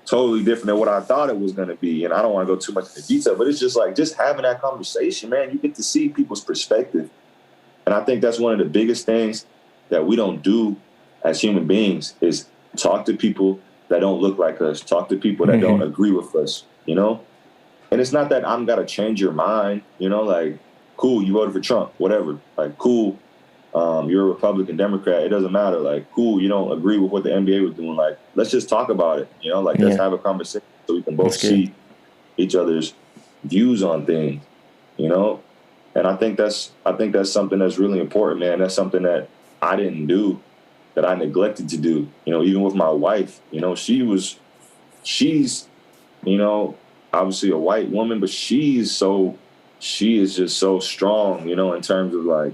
totally different than what I thought it was going to be. And I don't want to go too much into detail, but it's just like, just having that conversation, man, you get to see people's perspective. And I think that's one of the biggest things that we don't do as human beings is talk to people that don't look like us, talk to people that don't agree with us, And it's not that I'm got to change your mind, like, cool, you voted for Trump, whatever. Like, cool, you're a Republican, Democrat, it doesn't matter. Like, cool, you don't agree with what the NBA was doing. Like, let's just talk about it, let's have a conversation so we can both see each other's views on things, And I think that's something that's really important, man. That's something that I didn't do, that I neglected to do. Even with my wife, she's, obviously a white woman, but she is just so strong, in terms of like,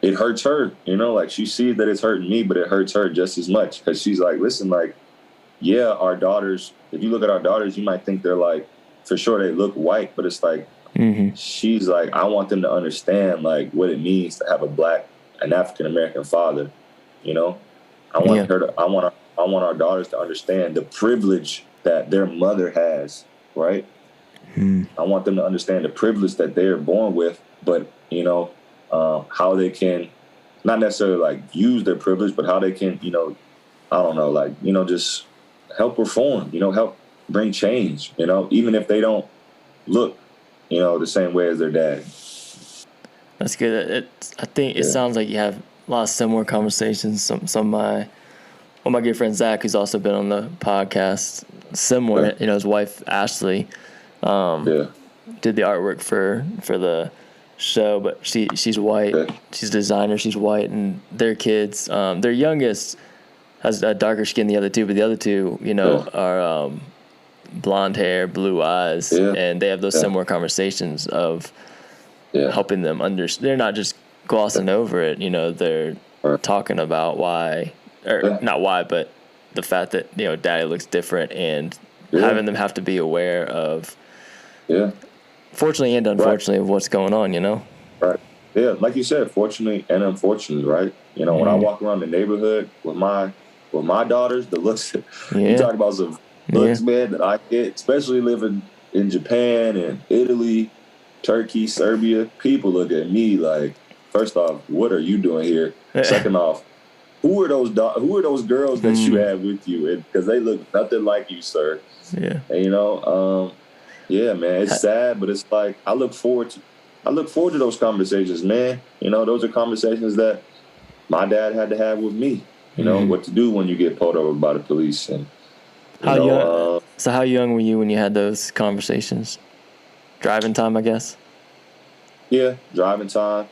it hurts her, like she sees that it's hurting me, but it hurts her just as much. Because she's like, listen, like, yeah, our daughters, if you look at our daughters, you might think they're like, for sure they look white, but it's like, she's like, I want them to understand like what it means to have an African American father. I want our daughters to understand the privilege that their mother has, right? I want them to understand the privilege that they are born with, but how they can not necessarily like use their privilege, but how they can, I don't know, like, just help reform, help bring change, even if they don't look, the same way as their dad. That's good. I think it sounds like you have a lot of similar conversations. Some of my good friend Zach, who's also been on the podcast, similar. His wife Ashley did the artwork for the show, but she's white. She's a designer. She's white, and their kids, their youngest has a darker skin than the other two, but the other two, are blonde hair, blue eyes, and they have those similar conversations of helping them understand. They're not just glossing over it. They're talking about why, or not why, but the fact that daddy looks different, and having them have to be aware of, fortunately and unfortunately, of what's going on. Right. Yeah, like you said, fortunately and unfortunately, right? When I walk around the neighborhood with my daughters, the looks you talk about some looks, man, that I get, especially living in Japan and Italy, Turkey, Serbia. People look at me like, first off, what are you doing here? Second off, who are those girls that you have with you? Because they look nothing like you, sir. Yeah. And, man, it's sad, but it's like I look forward to those conversations, man. Those are conversations that my dad had to have with me. What to do when you get pulled over by the police. And so how young were you when you had those conversations? Driving time, I guess. Yeah, driving time.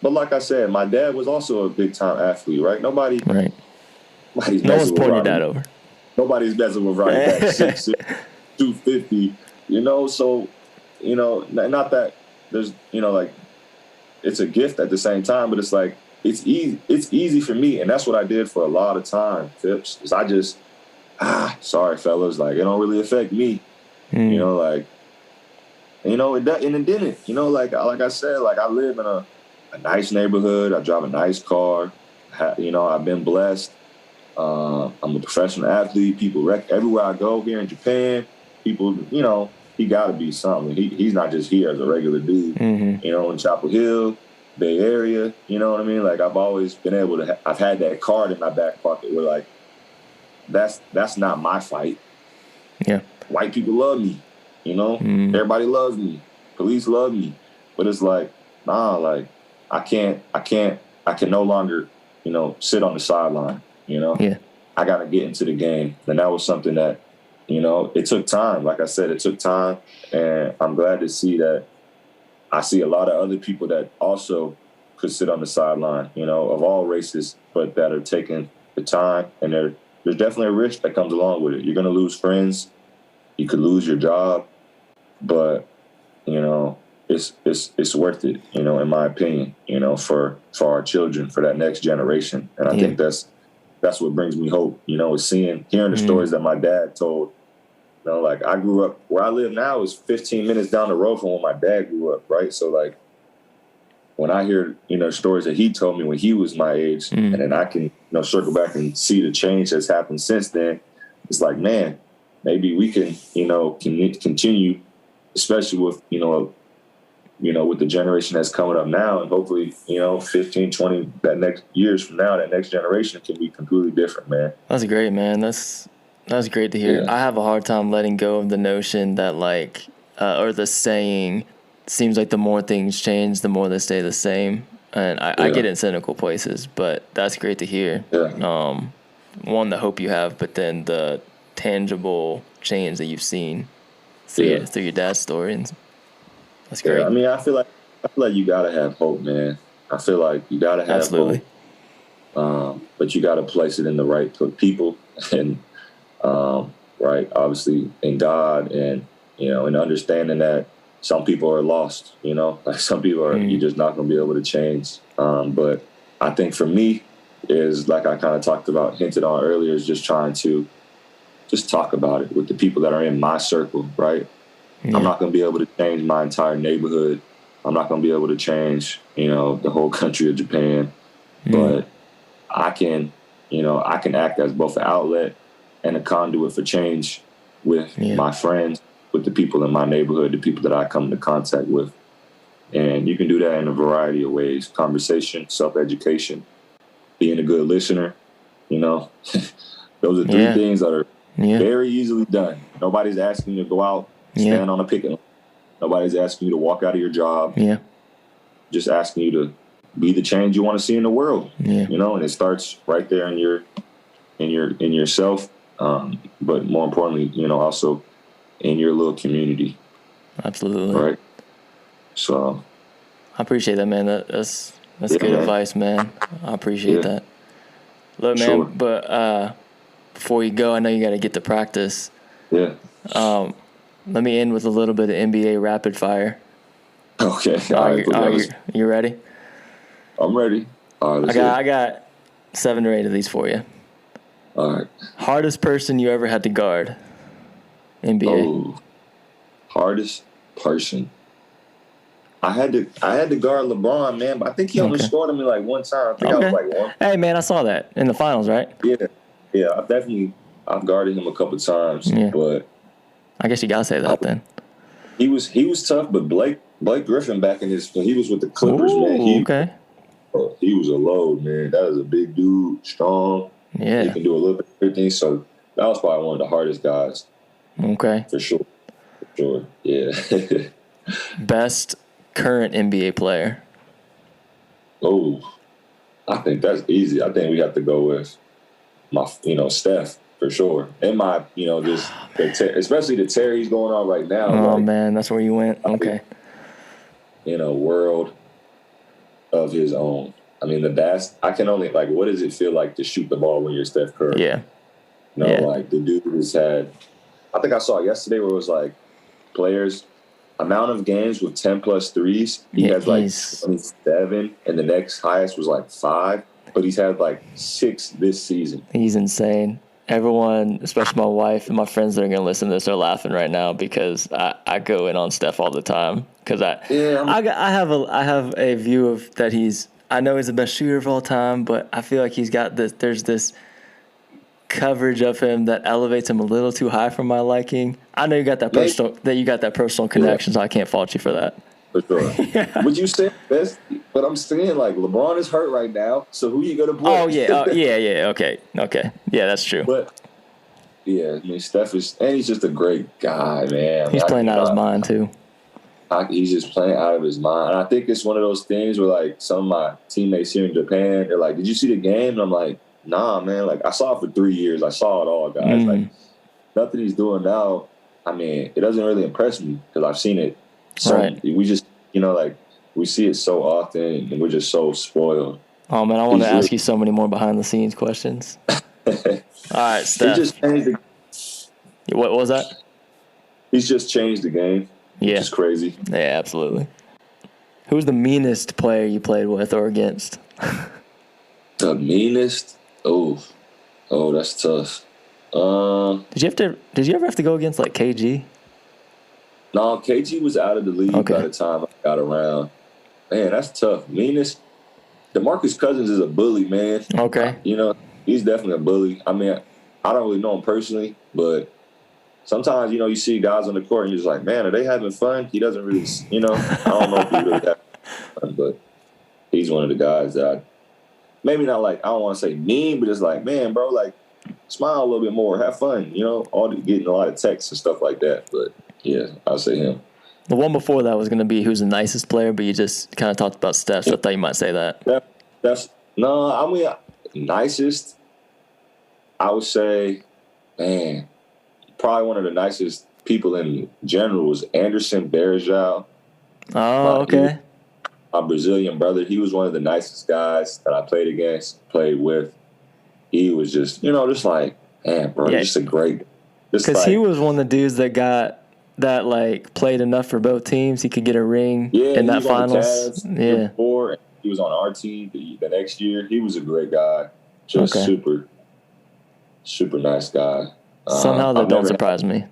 But like I said, my dad was also a big time athlete, right? No one's pulling your dad over. Nobody's messing with Roddy back 6'6", 250. So not that there's like it's a gift at the same time, but it's like it's easy for me, and that's what I did for a lot of time, Phipps. Is I just sorry fellas, like it don't really affect me. It didn't. Like I said, like I live in a nice neighborhood. I drive a nice car. I've been blessed. I'm a professional athlete. People everywhere I go here in Japan, people, he got to be something. He's not just here as a regular dude. In Chapel Hill, Bay Area. You know what I mean? Like I've always been able to. I've had that card in my back pocket where like that's not my fight. Yeah, white people love me. Everybody loves me. Police love me. But it's like, nah, like I can no longer, sit on the sideline, Yeah. I got to get into the game. And that was something that, it took time. Like I said, it took time. And I'm glad to see that I see a lot of other people that also could sit on the sideline, of all races, but that are taking the time. And there's definitely a risk that comes along with it. You're going to lose friends. You could lose your job. But, it's worth it, in my opinion, for our children, for that next generation. And I think that's what brings me hope, is hearing the stories that my dad told. Like I grew up where I live now is 15 minutes down the road from where my dad grew up, right? So like when I hear, stories that he told me when he was my age, and then I can, circle back and see the change that's happened since then, it's like, man, maybe we can, continue, especially with, with the generation that's coming up now, and hopefully, 15, 20, that next years from now, that next generation can be completely different, man. That's great, man. That's great to hear. Yeah. I have a hard time letting go of the notion that or the saying, seems like the more things change, the more they stay the same. And I get in cynical places, but that's great to hear. Yeah. One, the hope you have, but then the tangible change that you've seen through your dad's story. And that's great. Yeah, I mean, I feel like you gotta have hope, man. I feel like you gotta have Absolutely. Hope. But you gotta place it in the right people and right, obviously in God, and and understanding that some people are lost. Like some people are you're just not gonna be able to change. But I think for me is like I kind of hinted on earlier, is just trying to just talk about it with the people that are in my circle, right? Yeah. I'm not going to be able to change my entire neighborhood. I'm not going to be able to change, the whole country of Japan. But I can act as both an outlet and a conduit for change with my friends, with the people in my neighborhood, the people that I come into contact with. And you can do that in a variety of ways: conversation, self-education, being a good listener. Those are three things that are very easily done. Nobody's asking you to go out, stand on a picket line. Nobody's asking you to walk out of your job. Yeah. Just asking you to be the change you want to see in the world. Yeah. You know, and it starts right there in yourself. But more importantly, you know, also in your little community. Absolutely. Right. So I appreciate that, man. That's good man. advice, man. I appreciate that. Look, man, Sure. but before you go, I know you got to get to practice. Yeah. Let me end with a little bit of NBA rapid fire. Okay. You ready? I'm ready. All right. I got 7 or 8 of these for you. All right. Hardest person you ever had to guard? NBA. Oh, hardest person. I had to guard LeBron, man, but I think he only scored on me like one time. I think I was like one. Hey, man, I saw that in the finals, right? Yeah. I've guarded him a couple times, but I guess you gotta say that then. He was tough, but Blake Griffin back when he was with the Clippers, man. He was a load, man. That was a big dude, strong. Yeah, he can do a little bit of everything. So that was probably one of the hardest guys. Okay, for sure. Yeah. Best current NBA player. Oh, I think that's easy. I think we have to go with Steph for sure. And my, just especially the tear he's going on right now. Oh man, that's where you went. Okay. In a world of his own. I mean, I can only what does it feel like to shoot the ball when you're Steph Curry? Yeah. The dude has had. I think I saw it yesterday where it was players. Amount of games with 10+ threes. He has 27, and the next highest was 5. But he's had 6 this season. He's insane. Everyone, especially my wife and my friends that are going to listen to this, are laughing right now because I go in on Steph all the time because I have a view of that I know he's the best shooter of all time, but I feel like he's got this. There's this coverage of him that elevates him a little too high for my liking. I know you got that personal connection, so I can't fault you for that. For sure. Would you say best? But I'm saying LeBron is hurt right now, so who you gonna play? Oh yeah. Okay. Yeah, that's true. But yeah, I mean Steph he's just a great guy, man. He's playing out of his mind too. He's just playing out of his mind. And I think it's one of those things where some of my teammates here in Japan, they're like, "Did you see the game?" And I'm like, "Nah, man. I saw it for 3 years. I saw it all, guys. Nothing he's doing now. I mean, it doesn't really impress me because I've seen it. So we just, we see it so often, and we're just so spoiled." Oh man, I want to ask you so many more behind the scenes questions. All right, Steph. He just changed What was that? He's just changed the game. Yeah, it's crazy. Yeah, absolutely. Who's the meanest player you played with or against? The meanest? Oh, that's tough. Did you ever have to go against KG? No, KG was out of the league by the time I got around. Man, that's tough. Meanest? DeMarcus Cousins is a bully, man. Okay. He's definitely a bully. I mean, I don't really know him personally, but sometimes, you see guys on the court and you're just like, man, are they having fun? He doesn't really, I don't know if he really having fun, but he's one of the guys that maybe not I don't want to say mean, but just man, bro, smile a little bit more, have fun, getting a lot of texts and stuff like that. But yeah, I'll say him. The one before that was going to be who's the nicest player, but you just kind of talked about Steph, so I thought you might say that. Nicest, I would say, man, probably one of the nicest people in general was Anderson Varejao. Oh, okay. My Brazilian brother, he was one of the nicest guys that I played with. He was just, man, bro, just a great. Because he was one of the dudes that played enough for both teams. He could get a ring in that finals. Before, he was on our team the next year. He was a great guy. Just super, super nice guy. Somehow that don't surprise me.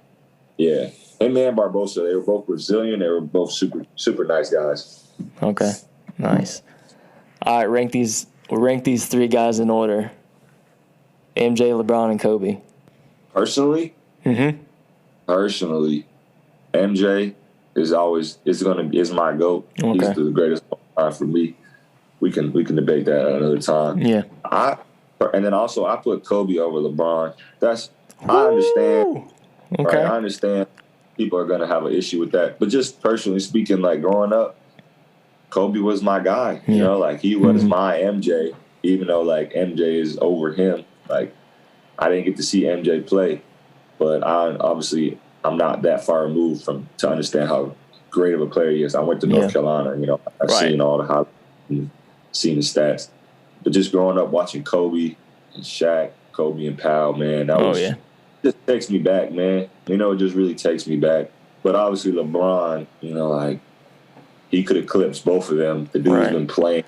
Yeah. Him and Barbosa, they were both Brazilian. They were both super, super nice guys. Okay. Nice. All right, we'll rank these 3 guys in order. MJ, LeBron, and Kobe. Personally? Mm-hmm. Personally, MJ is my GOAT. Okay. He's the greatest of all time for me. We can debate that another time. Yeah. And then also I put Kobe over LeBron. I understand. Okay. Right? I understand people are going to have an issue with that. But just personally speaking, like growing up, Kobe was my guy. You know, like he was my MJ, even though like MJ is over him. Like I didn't get to see MJ play, but I'm not that far removed to understand how great of a player he is. I went to North Carolina, you know, I've seen all the highlights and seen the stats. But just growing up watching Kobe and Shaq, Kobe and Powell, man, just takes me back, man. You know, it just really takes me back. But obviously LeBron, you know, like he could eclipse both of them. The dude's been playing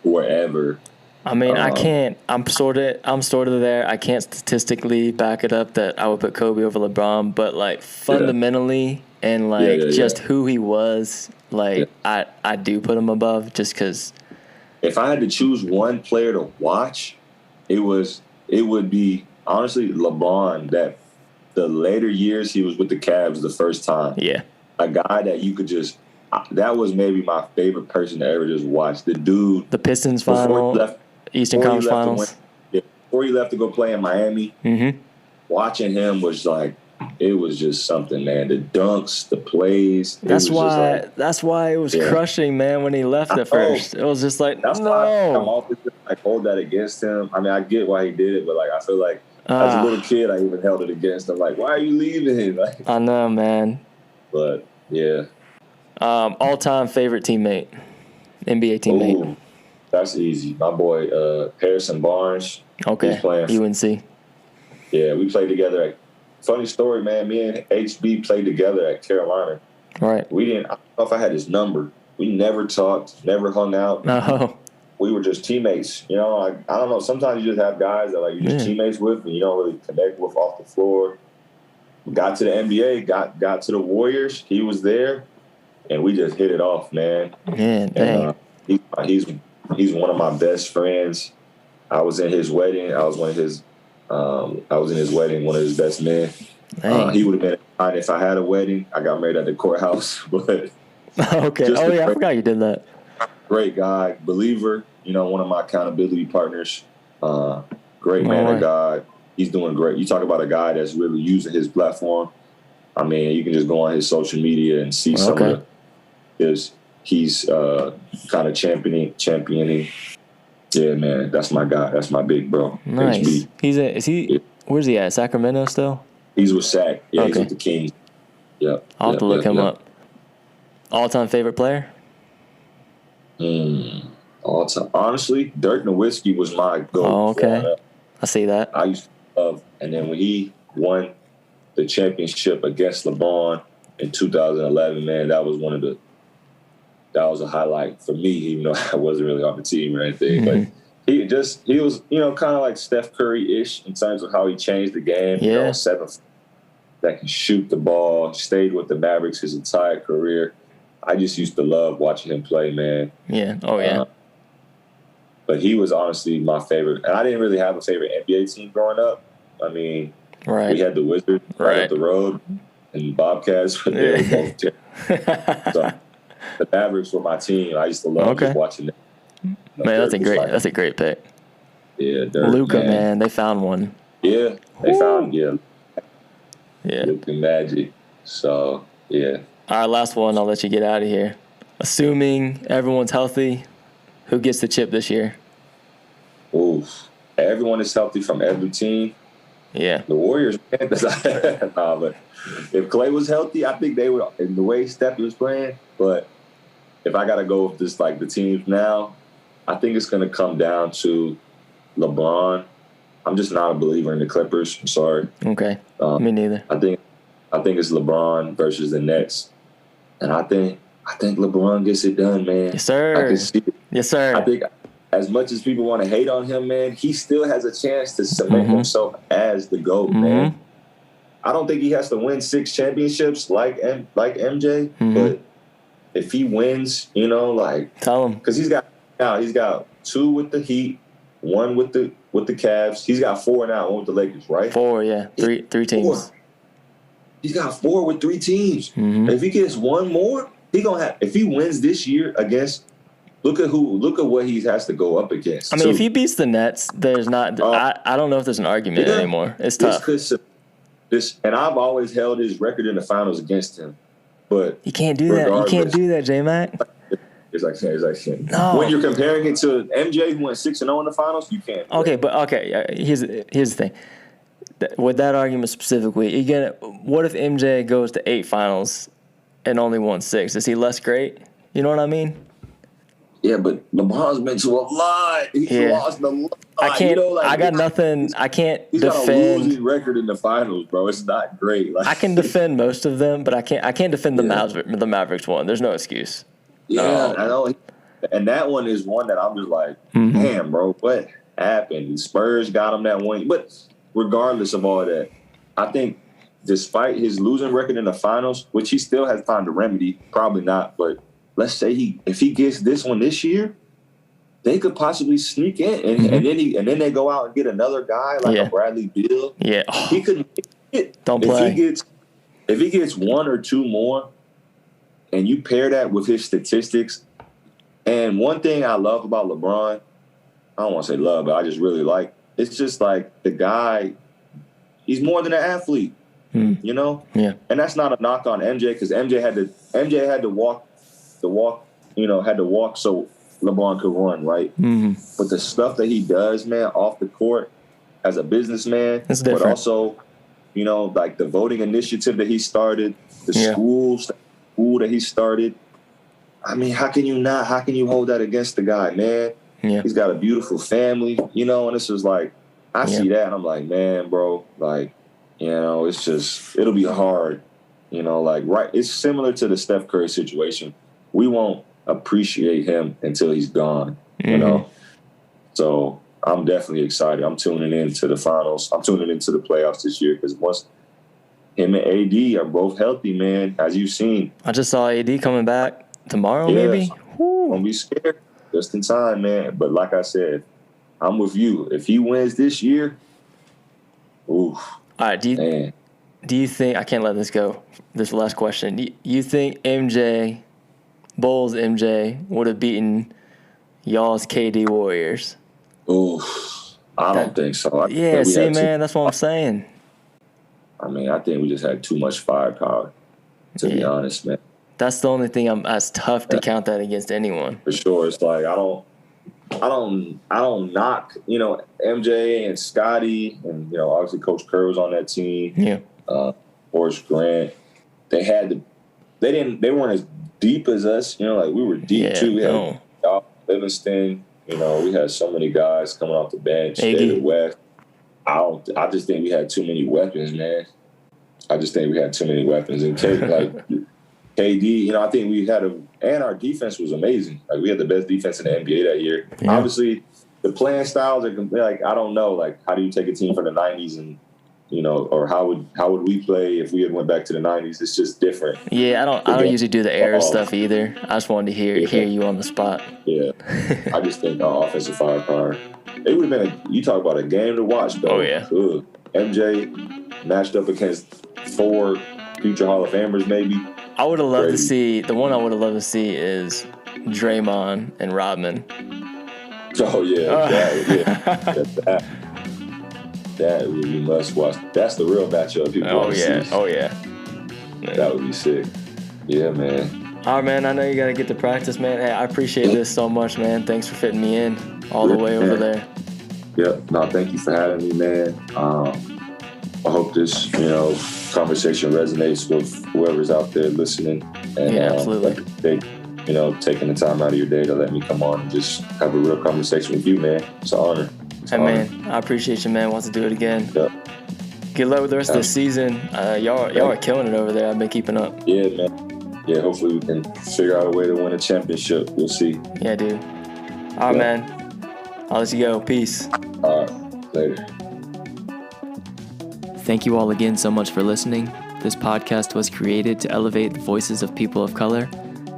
forever. I mean, I'm sort of there. I can't statistically back it up that I would put Kobe over LeBron, but like fundamentally and like just who he was, like I do put him above just because. If I had to choose one player to watch, it would be honestly LeBron. That the later years he was with the Cavs the first time. Yeah, a guy that you could just. That was maybe my favorite person to ever just watch. The dude, the Pistons final, Eastern Conference Finals. Before he left to go play in Miami, watching him was like. It was just something, man. The dunks, the plays. That's why it was crushing, man, when he left at first. It was just like, that's why I'm always like hold that against him. I mean, I get why he did it, but like I feel like as a little kid, I even held it against him. Like, why are you leaving? Like, I know, man. But yeah. All-time favorite teammate, NBA teammate. Ooh, that's easy. My boy Harrison Barnes. Okay. He's playing UNC. Yeah, we played together. Funny story, man. Me and HB played together at Carolina. Right. I don't know if I had his number. We never talked, never hung out. No. We were just teammates. You know, I don't know. Sometimes you just have guys that like you're just teammates with and you don't really connect with off the floor. Got to the NBA, got to the Warriors. He was there, and we just hit it off, man. Yeah, dang. And, he's one of my best friends. I was in his wedding. I was in his wedding, one of his best men. He would have been fine if I had a wedding. I got married at the courthouse, but okay. Oh yeah, I forgot you did that. Great guy, believer. You know, one of my accountability partners. Great man of God. He's doing great. You talk about a guy that's really using his platform. I mean, you can just go on his social media and see some of he's kind of championing. Yeah, man, that's my guy. That's my big bro. Nice. HB. Where's he at? Sacramento still? He's with Sac. Yeah, he's with the Kings. Yep. I'll have to look him up. All-time favorite player? All-time. Honestly, Dirk Nowitzki was my go. Oh, okay. I see that. I used to love. And then when he won the championship against LeBron in 2011, man, that was a highlight for me, even though I wasn't really on the team or anything. But he was, you know, kind of like Steph Curry-ish in terms of how he changed the game. Yeah. You know, 7 that can shoot the ball, stayed with the Mavericks his entire career. I just used to love watching him play, man. Yeah. Oh, yeah. But he was honestly my favorite. And I didn't really have a favorite NBA team growing up. I mean, we had the Wizards right up the road and Bobcats, but they were both terrible. So the Mavericks were my team. I used to love just watching them. Man, that's a great pick. Yeah, Luka, man, they found one. Yeah, they found Luka Magic. So yeah. All right, last one. I'll let you get out of here. Assuming everyone's healthy, who gets the chip this year? Oof. Everyone is healthy from every team. Yeah. The Warriors, man. But if Clay was healthy, I think they would, in the way Steph was playing. But if I got to go with this, like the teams now, I think it's going to come down to LeBron. I'm just not a believer in the Clippers. I'm sorry. Okay. Me neither. I think it's LeBron versus the Nets. And I think LeBron gets it done, man. Yes, sir. I can see it. Yes, sir. I think as much as people want to hate on him, man, he still has a chance to cement himself as the GOAT, man. I don't think he has to win 6 championships like MJ, but if he wins, you know, like tell him, because he's got 2 with the Heat, 1 with the Cavs. He's got 4 now, 1 with the Lakers, right? 4, yeah, three teams. 4. He's got 4 with 3 teams. If he gets 1 more, he gonna have. If he wins this year against. Look at what he has to go up against. I mean, if he beats the Nets, there's not. I don't know if there's an argument anymore. It's tough. and I've always held his record in the finals against him. But you can't do that. You can't do that, J-Mac. It's like no. When you're comparing it to MJ, who went 6-0 in the finals, you can't. Here's the thing. With that argument specifically, what if MJ goes to 8 finals and only won 6? Is he less great? You know what I mean? Yeah, but LeBron's been to a lot. He's lost a lot. I can't. I got nothing. I can't defend. He's got a losing record in the finals, bro. It's not great. I can defend most of them, but I can't defend the Mavericks one. There's no excuse. Yeah, I know. And that one is one that I'm just like, damn, bro, what happened? The Spurs got him that one. But regardless of all that, I think despite his losing record in the finals, which he still has time to remedy, probably not, but let's say if he gets this one this year, they could possibly sneak in, and then they go out and get another guy like a Bradley Beal. Yeah, he could. Don't play. If he gets 1 or 2 more, and you pair that with his statistics, and one thing I love about LeBron, I don't want to say love, but I just really like. It's just like the guy. He's more than an athlete, you know. Yeah, and that's not a knock on MJ because MJ had to walk. Had to walk so LeBron could run, right? Mm-hmm. But the stuff that he does, man, off the court as a businessman, but also, like the voting initiative that he started, the school that he started. I mean, how can you hold that against the guy, man? Yeah. He's got a beautiful family, and this is like, I see that and I'm like, man, bro, like, it's just, it'll be hard, it's similar to the Steph Curry situation. We won't appreciate him until he's gone, you know? So I'm definitely excited. I'm tuning into the finals. I'm tuning into the playoffs this year because once him and AD are both healthy, man, as you've seen. I just saw AD coming back tomorrow, maybe. Don't be scared. Just in time, man. But like I said, I'm with you. If he wins this year, oof. All right, do you think, I can't let this go, this last question. Do you think Bulls MJ would have beaten y'all's KD Warriors? Oof. I don't think so. Man, that's what I'm saying. I mean, I think we just had too much firepower, to be honest, man. That's the only thing that's tough to count that against anyone. For sure. It's like I don't knock, MJ and Scotty and, obviously Coach Kerr was on that team. Yeah. Horace Grant. They weren't as deep as us, like we were deep too. We had Livingston, we had so many guys coming off the bench. David West. I just think we had too many weapons, man. I just think we had too many weapons. And KD, I think we had and our defense was amazing. Like we had the best defense in the NBA that year. Yeah. Obviously, the playing styles are like, I don't know, like how do you take a team from the 90s and, or how would we play if we had went back to the 90s? It's just different. Yeah, I don't usually do the era stuff either. I just wanted to hear you on the spot. Yeah, I just think our offensive firepower. It would have been you talk about a game to watch, though. Oh yeah, MJ matched up against 4 future Hall of Famers, maybe. I would have loved to see the one. I would have loved to see is Draymond and Rodman. Oh yeah, that would be must watch. That's the real matchup. Oh yeah. That would be sick. Yeah, man. All right, man. I know you got to get to practice, man. Hey, I appreciate this so much, man. Thanks for fitting me in all the way over there. Yep. No, thank you for having me, man. I hope this, conversation resonates with whoever's out there listening. And, absolutely. Taking the time out of your day to let me come on and just have a real conversation with you, man. It's an honor. Man, I appreciate you, man. Want to do it again. Yep. Good luck with the rest of the season. Y'all are killing it over there. I've been keeping up. Yeah, man. Yeah, hopefully we can figure out a way to win a championship. We'll see. Yeah, dude. All right, man. I'll let you go. Peace. All right. Later. Thank you all again so much for listening. This podcast was created to elevate the voices of people of color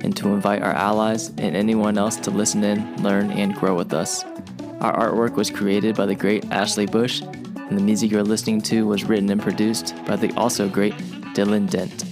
and to invite our allies and anyone else to listen in, learn, and grow with us. Our artwork was created by the great Ashley Bush, and the music you're listening to was written and produced by the also great Dylan Dent.